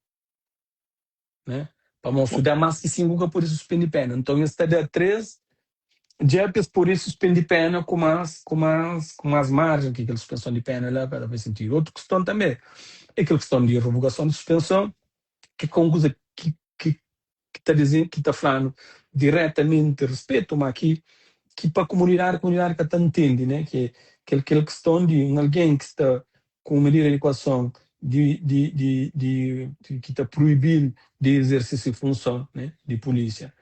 Né? Para mostrar dá mais que 5, é capaz de suspender pena. Então, esse está 3, já é por isso suspende pena com mais margem, que aquela suspensão de pena lá para ver sentido. Outra questão também é aquela questão de revogação de suspensão, que é uma coisa que está dizendo, que está falando diretamente respeito, mas que para a comunidade que está entende, né? Que é aquela questão de alguém que está com medida de equação que está proibido de exercício de função, né? De polícia.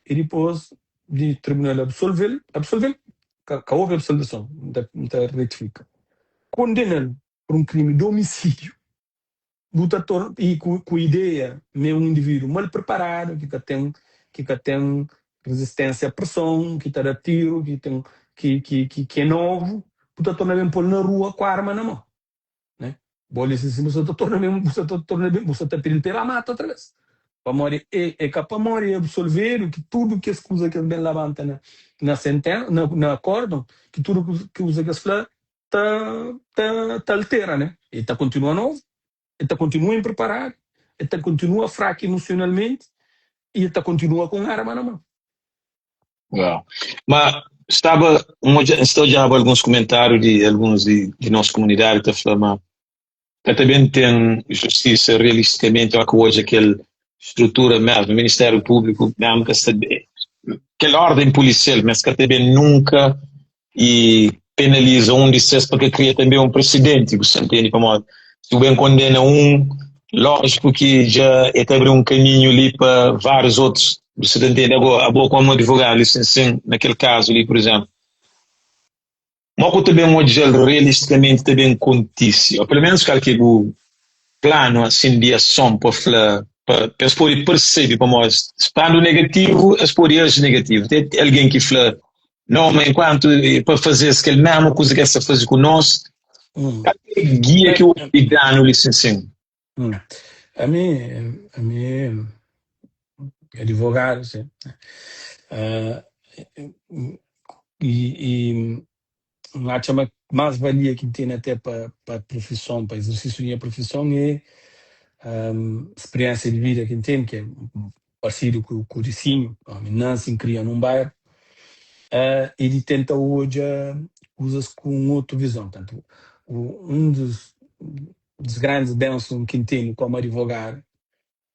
E depois de tribunal absolver, que houve absolvição, não retifica. Condena por um crime de homicídio, e com ideia de um indivíduo mal preparado, que tem resistência à pressão, que está a tiro, que é novo, portanto, torna bem pôr na rua com a arma na mão. Né? Bolha se você torna bem, você está pedindo pela mata outra vez. Para morrer, é capaz de morrer absolver que tudo que as coisas que bem levanta na sentença, na acórdão, que tudo que usa que as flores tá altera, né? E está continuando novo. Ele continua impreparado, ele continua fraco emocionalmente e ele continua com arma na mão. Wow. Mas estou já alguns comentários de alguns de nossa comunidade que falam que também tem justiça realisticamente ou que hoje aquela estrutura mesmo, o Ministério Público, mesmo que aquela ordem policial, mas que também nunca e penaliza de vocês porque cria também um precedente, você entende? Como se o bem condena lógico que já é abrir um caminho ali para vários outros. Você entende? Agora como advogado, licenciado, naquele caso ali, por exemplo. Mas que também um modelo realisticamente também contício, ou pelo menos o plano assim de ação para poder perceber como plano negativo, as poderias negativo. Tem alguém que fala, não, mas enquanto para fazer aquela mesma coisa que essa fazer conosco, guia que o dá no licenciado. A mim advogado, sim. E acho que mais valia que tem até para a profissão, para exercício da profissão é experiência de vida que tem, que é parecido com o Ricinho, nasce e cria num bairro, ele tenta hoje usa-se com outra visão. Portanto, um dos grandes bênçãos que tem como advogado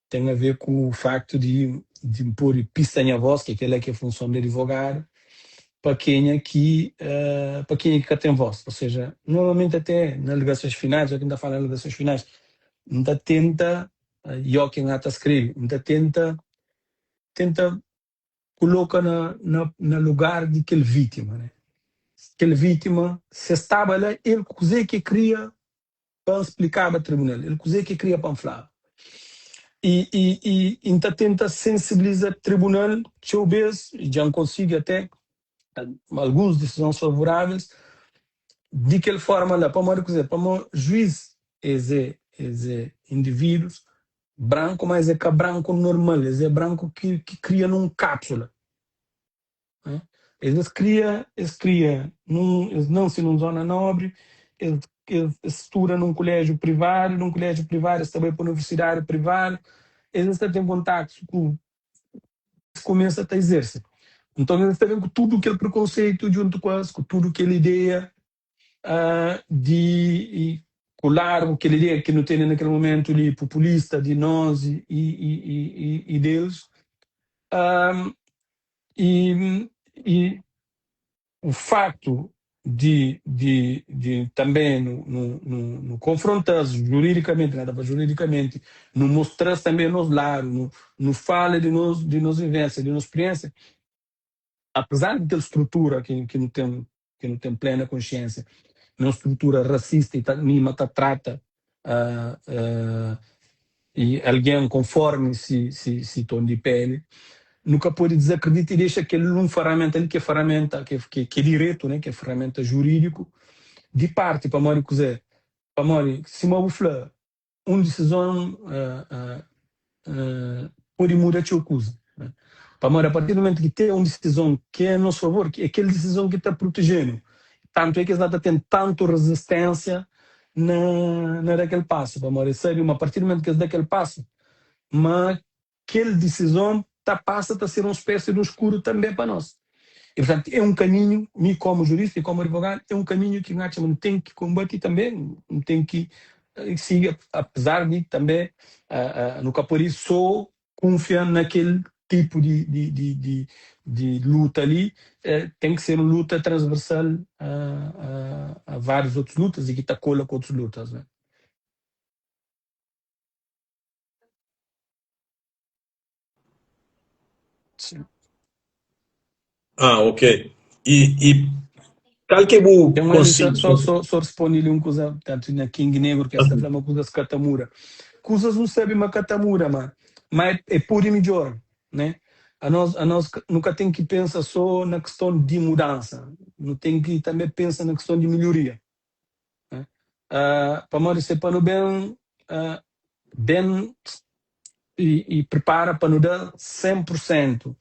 tem a ver com o facto de pôr pista na voz, que aquela é a função do advogado, para quem é que tem voz. Ou seja, normalmente até nas alegações finais, já que ainda fala em alegações finais, ainda tenta, e ó quem está escreve, ainda tenta coloca no lugar de aquele vítima, né? Aquele vítima, se estava lá, ele coisa que cria para explicar para o tribunal, ele coisa que cria para falar. E então tenta sensibilizar o tribunal, que eu vejo, e já consigo até algumas decisões favoráveis, de que forma lá, para o juiz, é indivíduos branco, mas é que branco normal, é branco que cria num cápsula. Né? Eles criam eles não se numa zona nobre, eles estudam num colégio privado, eles também para universidade privada, eles têm contato com começa a exercer. Então eles têm com tudo aquele preconceito junto com tudo aquela ideia de colar aquela ideia que não tem naquele momento ali populista de nós e deles. E o facto de também no confrontar juridicamente, nada para juridicamente, no mostrar também nos lados, no fala de nos vivência, de nos experiência, apesar de ter estrutura que não tem plena consciência, uma estrutura racista e nenhuma trata e alguém conforme se tom de pele, nunca pode desacreditar e deixa que ele não ferramenta ali que é ferramenta que é direito, né, que é ferramenta jurídico de parte para mori cos'è para mori se uma ufla decisão pode mudar a coisa, né? Para mori a partir do momento que tem uma decisão que é a nosso favor, que é aquela decisão que está protegendo, tanto é que exata tem tanto resistência na daquele passo, para mori sabe, a partir do momento que é daquele passo, mas aquela decisão passa a ser uma espécie de um escuro também para nós. E, portanto, é um caminho, me como jurista e como advogado, é um caminho que não tem que combater também, não tem que seguir, apesar de também, nunca por isso, só confiar naquele tipo de luta ali, tem que ser uma luta transversal a várias outras lutas e que está cola com outras lutas, né? Sim. Ok. E qual que é o Tem conselho? só respondi-lhe uma coisa, tanto na King Negro, que esta é uma coisa se catamura. Coisas não sabem uma catamura, mas é por melhor, né? A nós nunca tem que pensar só na questão de mudança, não tem que também pensar na questão de melhoria, né? Para nós ser para no bem, bem e prepara para nos dar 100%.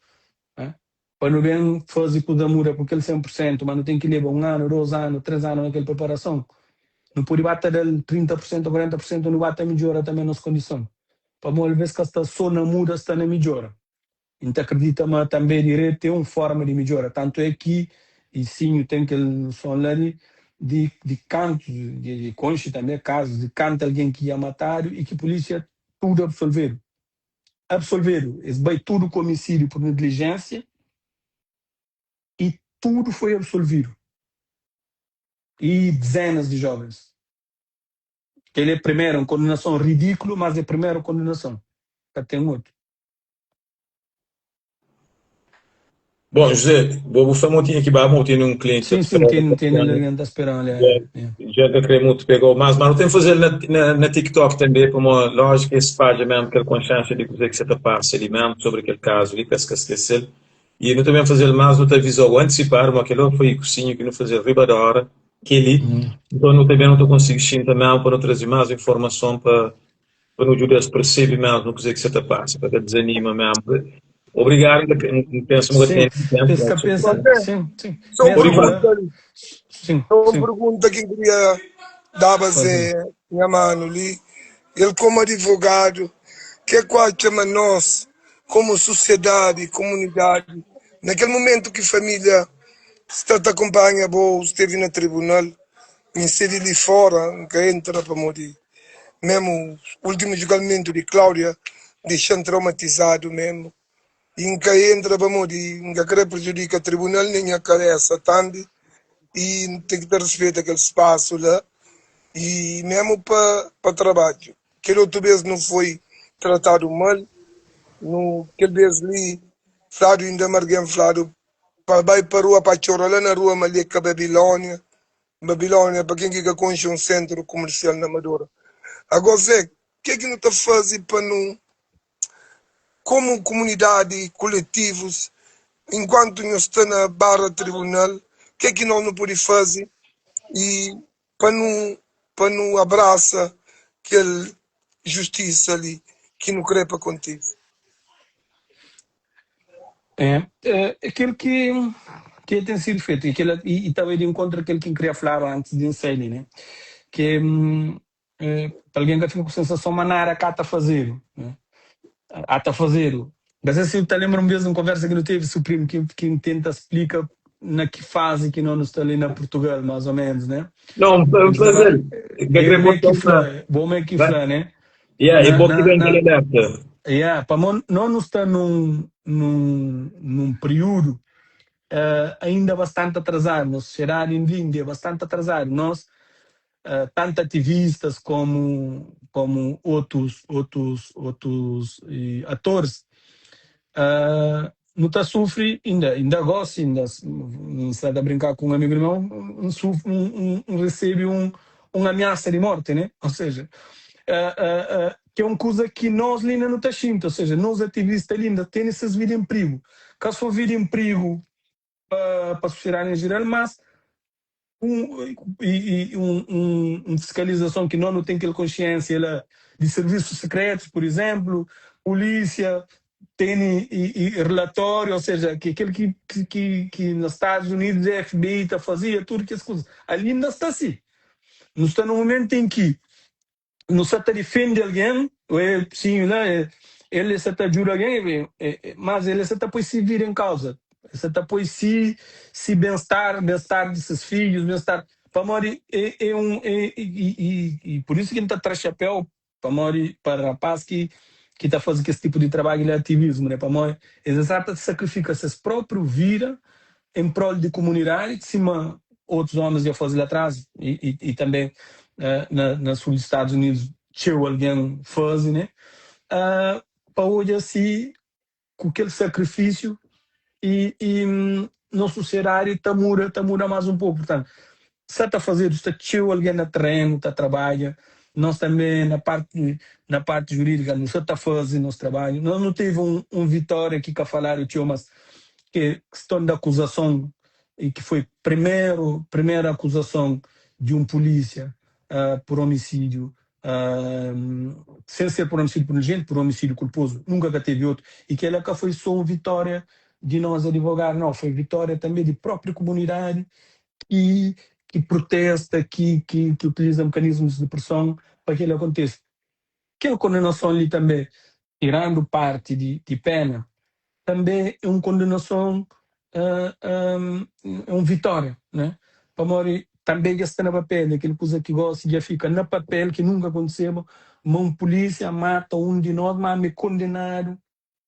Para não bem fazer com o Damura com aquele 100%, mas não tem que levar 1 ano, 2 anos, 3 anos naquela preparação. Não pode bater 30% ou 40%, não bate a melhora também nas condições. Para uma vez que está só na muda, está na melhora. Então acredita, mas também direito tem uma forma de melhora. Tanto é que, e sim, tem que som lá de canto, de conche também, casos de canto alguém que ia matar e que a polícia tudo absolveram. Absolveram. Eles vai tudo com homicídio por negligência, e tudo foi absolvido. E dezenas de jovens. Ele é primeiro uma condenação ridícula, mas é a primeira condenação. Tem outro. Bom, José, vou fazer um aqui, vamos ter um cliente. Sim, tem alguém está esperando. Já que queria muito pegar mais, mas não tem que fazer na TikTok também, como lógico, esse página mesmo, aquela consciência de coisa que você está passando ali mesmo, sobre aquele caso ali, penso que esquecer. E não também fazer mais, não ter visão antecipar, mas aquele foi cozinho que não fazer riba da hora, que ele, então não também não estou conseguindo também para não trazer mais informação para não ajudar a perceber mesmo no que você está passando, para desanima mesmo. Obrigado, penso muito tempo. Sim. Só uma pergunta que eu queria dar a você, minha mano, ali. Ele como advogado, que é qual chama nós, como sociedade, comunidade, naquele momento que a família está te acompanha, ou esteve no tribunal, esteve ali fora, que entra para morrer. Mesmo o último julgamento de Cláudia, deixando traumatizado mesmo. E nunca entra para morrer, nunca quer prejudicar o tribunal, nem a cabeça, tanto. E tem que ter respeito àquele espaço lá. E mesmo para trabalho. Aquele outro vez não foi tratado mal. Aquele vez ali, Flávio ainda marguém Flávio, vai para a rua, para a lá na rua Malheca, Babilônia. Babilônia, para quem que conhece um centro comercial na Amadora. Agora, Zé, o que é que não está fazendo para não, como comunidade, coletivos, enquanto não está na barra tribunal, o que é que nós não podemos fazer e para não abraçar aquela justiça ali que não crepa contigo? Aquilo que tem sido feito e também de encontro aquele que queria falar antes de ensaio, né? Que para alguém que fica com a sensação manara cá está a fazer, né? A fazer. Mas assim, eu te lembro mesmo de uma conversa que não teve Supremo que tenta explicar na que fase que nós estamos ali na Portugal, mais ou menos, né? Não, prazer. Bom é que fala, né? E bom que vem aquele data. Para nós não está num período ainda bastante atrasado, nossa sociedade em Índia é bastante atrasado. Nós, tanto ativistas como outros atores, não está sofre, ainda gosta, ainda está a brincar com um amigo meu, recebe uma ameaça de morte, né? Ou seja, que é uma coisa que nós ainda não está sentindo, ou seja, nós ativistas ainda temos essas vidas em perigo. Caso for vida em perigo para a sociedade em geral, mas uma fiscalização que não tem aquela consciência de serviços secretos, por exemplo, polícia, tem relatório, ou seja, que aquele que nos Estados Unidos a FBI fazia, tudo que as coisas. Ali ainda está assim. Não está no momento em que não se defende alguém, sim, né? Ele se jura alguém, mas ele se depois se vira em causa. Você depois se bem-estar desses filhos, bem-estar. E por isso que a gente traz chapéu para rapaz que está fazendo esse tipo de trabalho de ativismo, né? Eles sacrificam seus próprios vidas em prol de comunidade, de cima outros homens já fazem lá atrás e também na sul dos Estados Unidos tinha alguém faz, né? Para hoje assim, com aquele sacrifício e na sociedade está muda mais um pouco, portanto, se está fazendo, está tio alguém na terreno, está trabalha, nós também na parte jurídica, não está fazendo nosso trabalho, nós não teve um Vitória aqui que a falar o tio, mas que questão da acusação e que foi primeira acusação de um polícia por homicídio, sem ser por homicídio negligente, por homicídio culposo, nunca teve outro, e que ela foi só uma vitória de nós advogar, não, foi vitória também de própria comunidade que protesta, que utiliza mecanismos de pressão para que ele aconteça. Que a condenação ali também, tirando parte de pena, também é uma condenação, é uma vitória, né? Para morrer, também que está no papel, aquele coisa que gosta já fica no papel, que nunca aconteceu, uma polícia mata um de nós, mas é condenado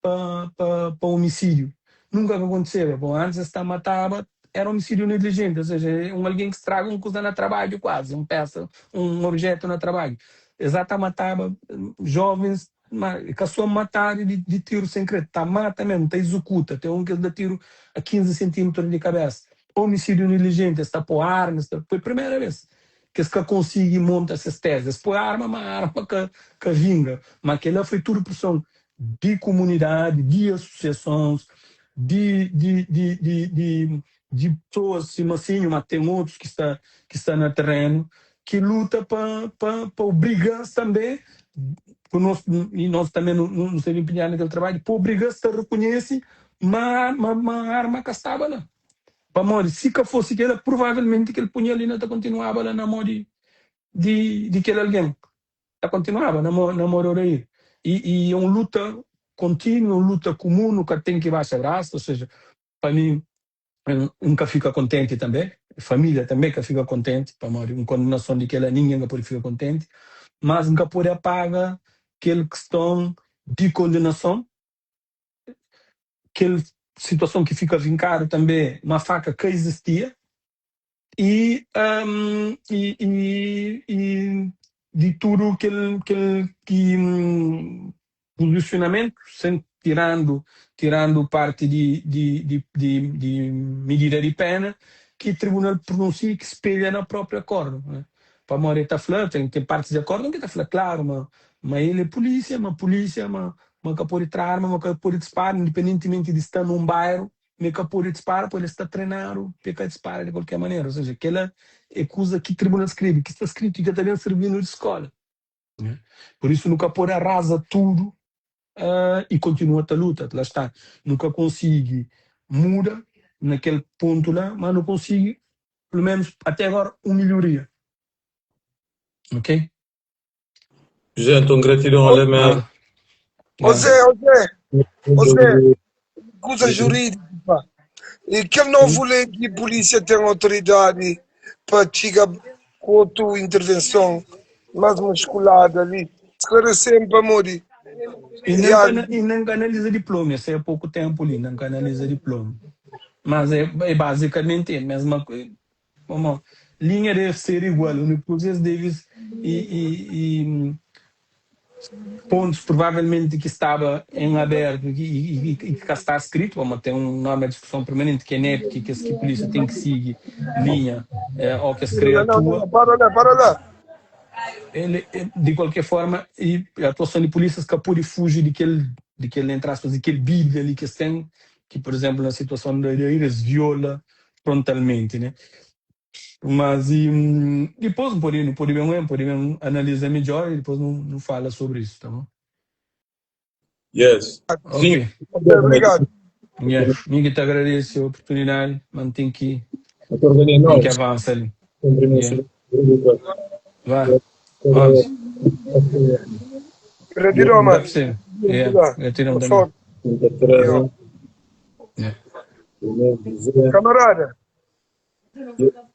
para homicídio. Nunca aconteceu. Bom, antes está matava, era homicídio negligente, ou seja, alguém que estraga uma coisa no trabalho quase, um objeto no trabalho. Exata matava jovens, que só matar de tiro sem crédito, tá mata mesmo, tá executa, tem um que dá tiro a 15 centímetros de cabeça. Homicídio negligente, está por armas, foi a primeira vez que se consegue montar essas teses. Põe uma arma que vinga, mas aquela foi tudo pressão de comunidade, de associações, de pessoas, assim, mas tem outros que está no terreno, que luta para obrigar também, e nós também não estamos empenhados naquele trabalho, para obrigar se a reconhece uma arma que estava lá. Para morrer, se que fosse aquela, provavelmente que ele punha ali, não continuava lá na mão de aquele alguém. Continuava na mão aí. E é uma luta contínua, uma luta comum, nunca tem que baixar braço, ou seja, para mim, nunca fica contente também, a família também que fica contente, para morrer, uma condenação de que ela ninguém pode ficar contente, mas nunca pode apagar aquela questão de condenação, aquela situação que fica vincada também, uma faca que existia, e de tudo que posicionamento, sem tirando parte de medida de pena que o tribunal pronuncia que espelha na própria acordo, né? Para morrer está falando, tem partes de acordo que está falando, claro, mas ele é polícia, mas que pode tirar arma, mas que pode disparar, independentemente de estar num bairro, mas que pode disparar, pode estar treinado, para disparar de qualquer maneira, ou seja, aquela é coisa que o tribunal escreve, que está escrito e que também servindo de escola, né? Por isso nunca pode arrasa tudo e continua a luta, lá está, nunca consegue muda naquele ponto lá, mas não consegue, pelo menos até agora, uma melhoria. Ok? Gente, gratidão ao Lemer. José, coisa jurídica, pá. E que novo lei de polícia tem autoridade para chegar com a tua intervenção mais musculada ali. Esclarecer para morrer. E não canaliza diploma, isso é há pouco tempo ali, não canaliza diploma. Mas é basicamente a mesma coisa. Como linha deve ser igual, o único coisa deve e pontos provavelmente que estava em aberto e que cá está escrito, vamos ter um nome de discussão permanente que é NEP, que a polícia tem que seguir linha ou que a criatura. Não, para lá. Ele, de qualquer forma, e a atuação de polícias que pode fugir daquele entre aspas, daquele bid ali que tem, que por exemplo na situação da eles viola frontalmente, né? Mas depois podemos analisar melhor e depois não fala sobre isso, tá bom? Yes. Ok. Obrigado. Yeah. Ninguém te agradece a oportunidade, mas tem que avançar ali. Yeah. Vai. Vamos. Retirou, Dá mano. para ser. Yeah. Retiramos também. Yeah. Camarada,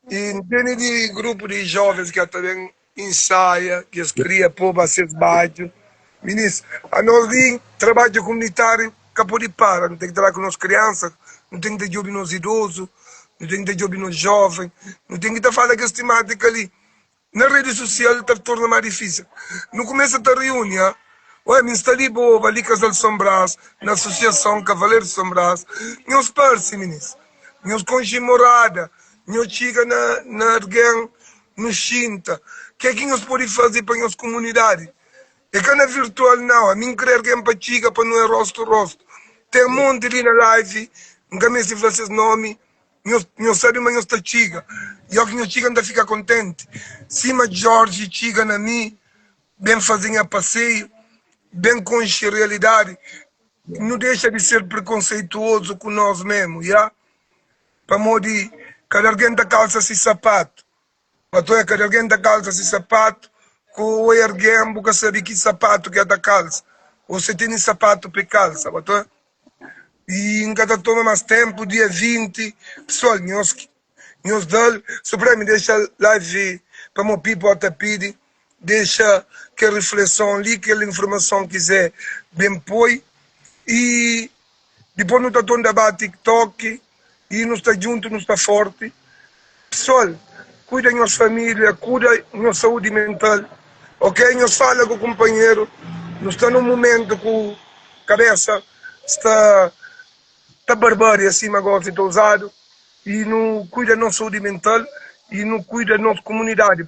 e tem de grupo de jovens que também ensaia, que cria povo a ser baixo. Ministro, a nós de trabalho comunitário que pode parar, não tem que trabalhar com as crianças, não tem que ter jogo nos idosos, não tem que ter jogo nos jovens, não tem que ter falar com essa temática ali. Na rede social está torna mais difícil. No começo da reunião, ué, me está ali boa, ali Casal São Brás, na Associação Cavaleiro de São Brás, meus parceiros, ministro, meus conchi morada, meus chiga na Erguém, no Chinta, que é que nós podemos fazer para a nossa comunidade? É que não é virtual não, a mim querer que é para chiga, para não é rosto a rosto. Tem um monte ali na live, nunca me se vocês nome, meu sério, mas está chiga. E o que meu chiga ainda fica contente. Cima Jorge chiga na mim, bem fazem a passeio, bem com a realidade. Não deixa de ser preconceituoso com nós mesmos, já? Para modo de, cada alguém da calça-se sapato. Para cada alguém da calça-se sapato, com o erguem, porque sabe que sapato que é da calça. Ou você tem sapato para calça, bato? E em cada toma mais tempo, dia 20, pessoal, nós dão, só para me deixar live para o meu people até pedir, deixa que a reflexão ali, que a informação quiser, bem põe, e depois não está todo debate TikTok, e não está junto, não está forte. Pessoal, cuida da nossa família, cuida da nossa saúde mental, ok? Nós fala com o companheiro, não está num momento que a cabeça está barbárie acima agora, está usado, e não cuida da nossa saúde mental, e não cuida da nossa comunidade.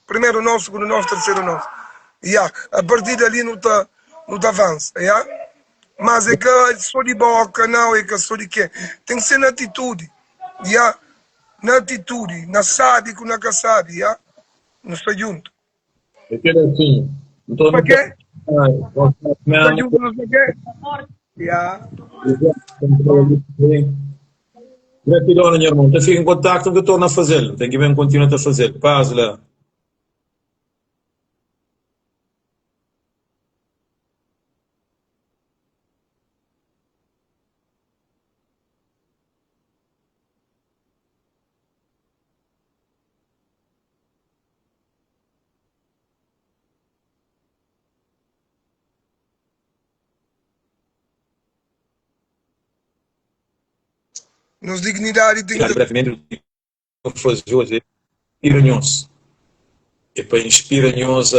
Primeiro nosso, segundo nosso, terceiro nosso. Yeah. A partir dali não está avança. Yeah? Mas é que só de boca, não, é que só de quê? Tem que ser na atitude. Yeah? Na atitude, na sádico, na caçada. Yeah? Não está junto. É que assim. Para quê? Está junto, não sei o quê? Yeah. Gratidão, meu irmão. Então fica em contato que eu estou a fazê-lo. Tem que ver continuar a fazer. Paz lá. Nos dignidade tem que... brevemente fazer hoje reuniões e para inspirar-nos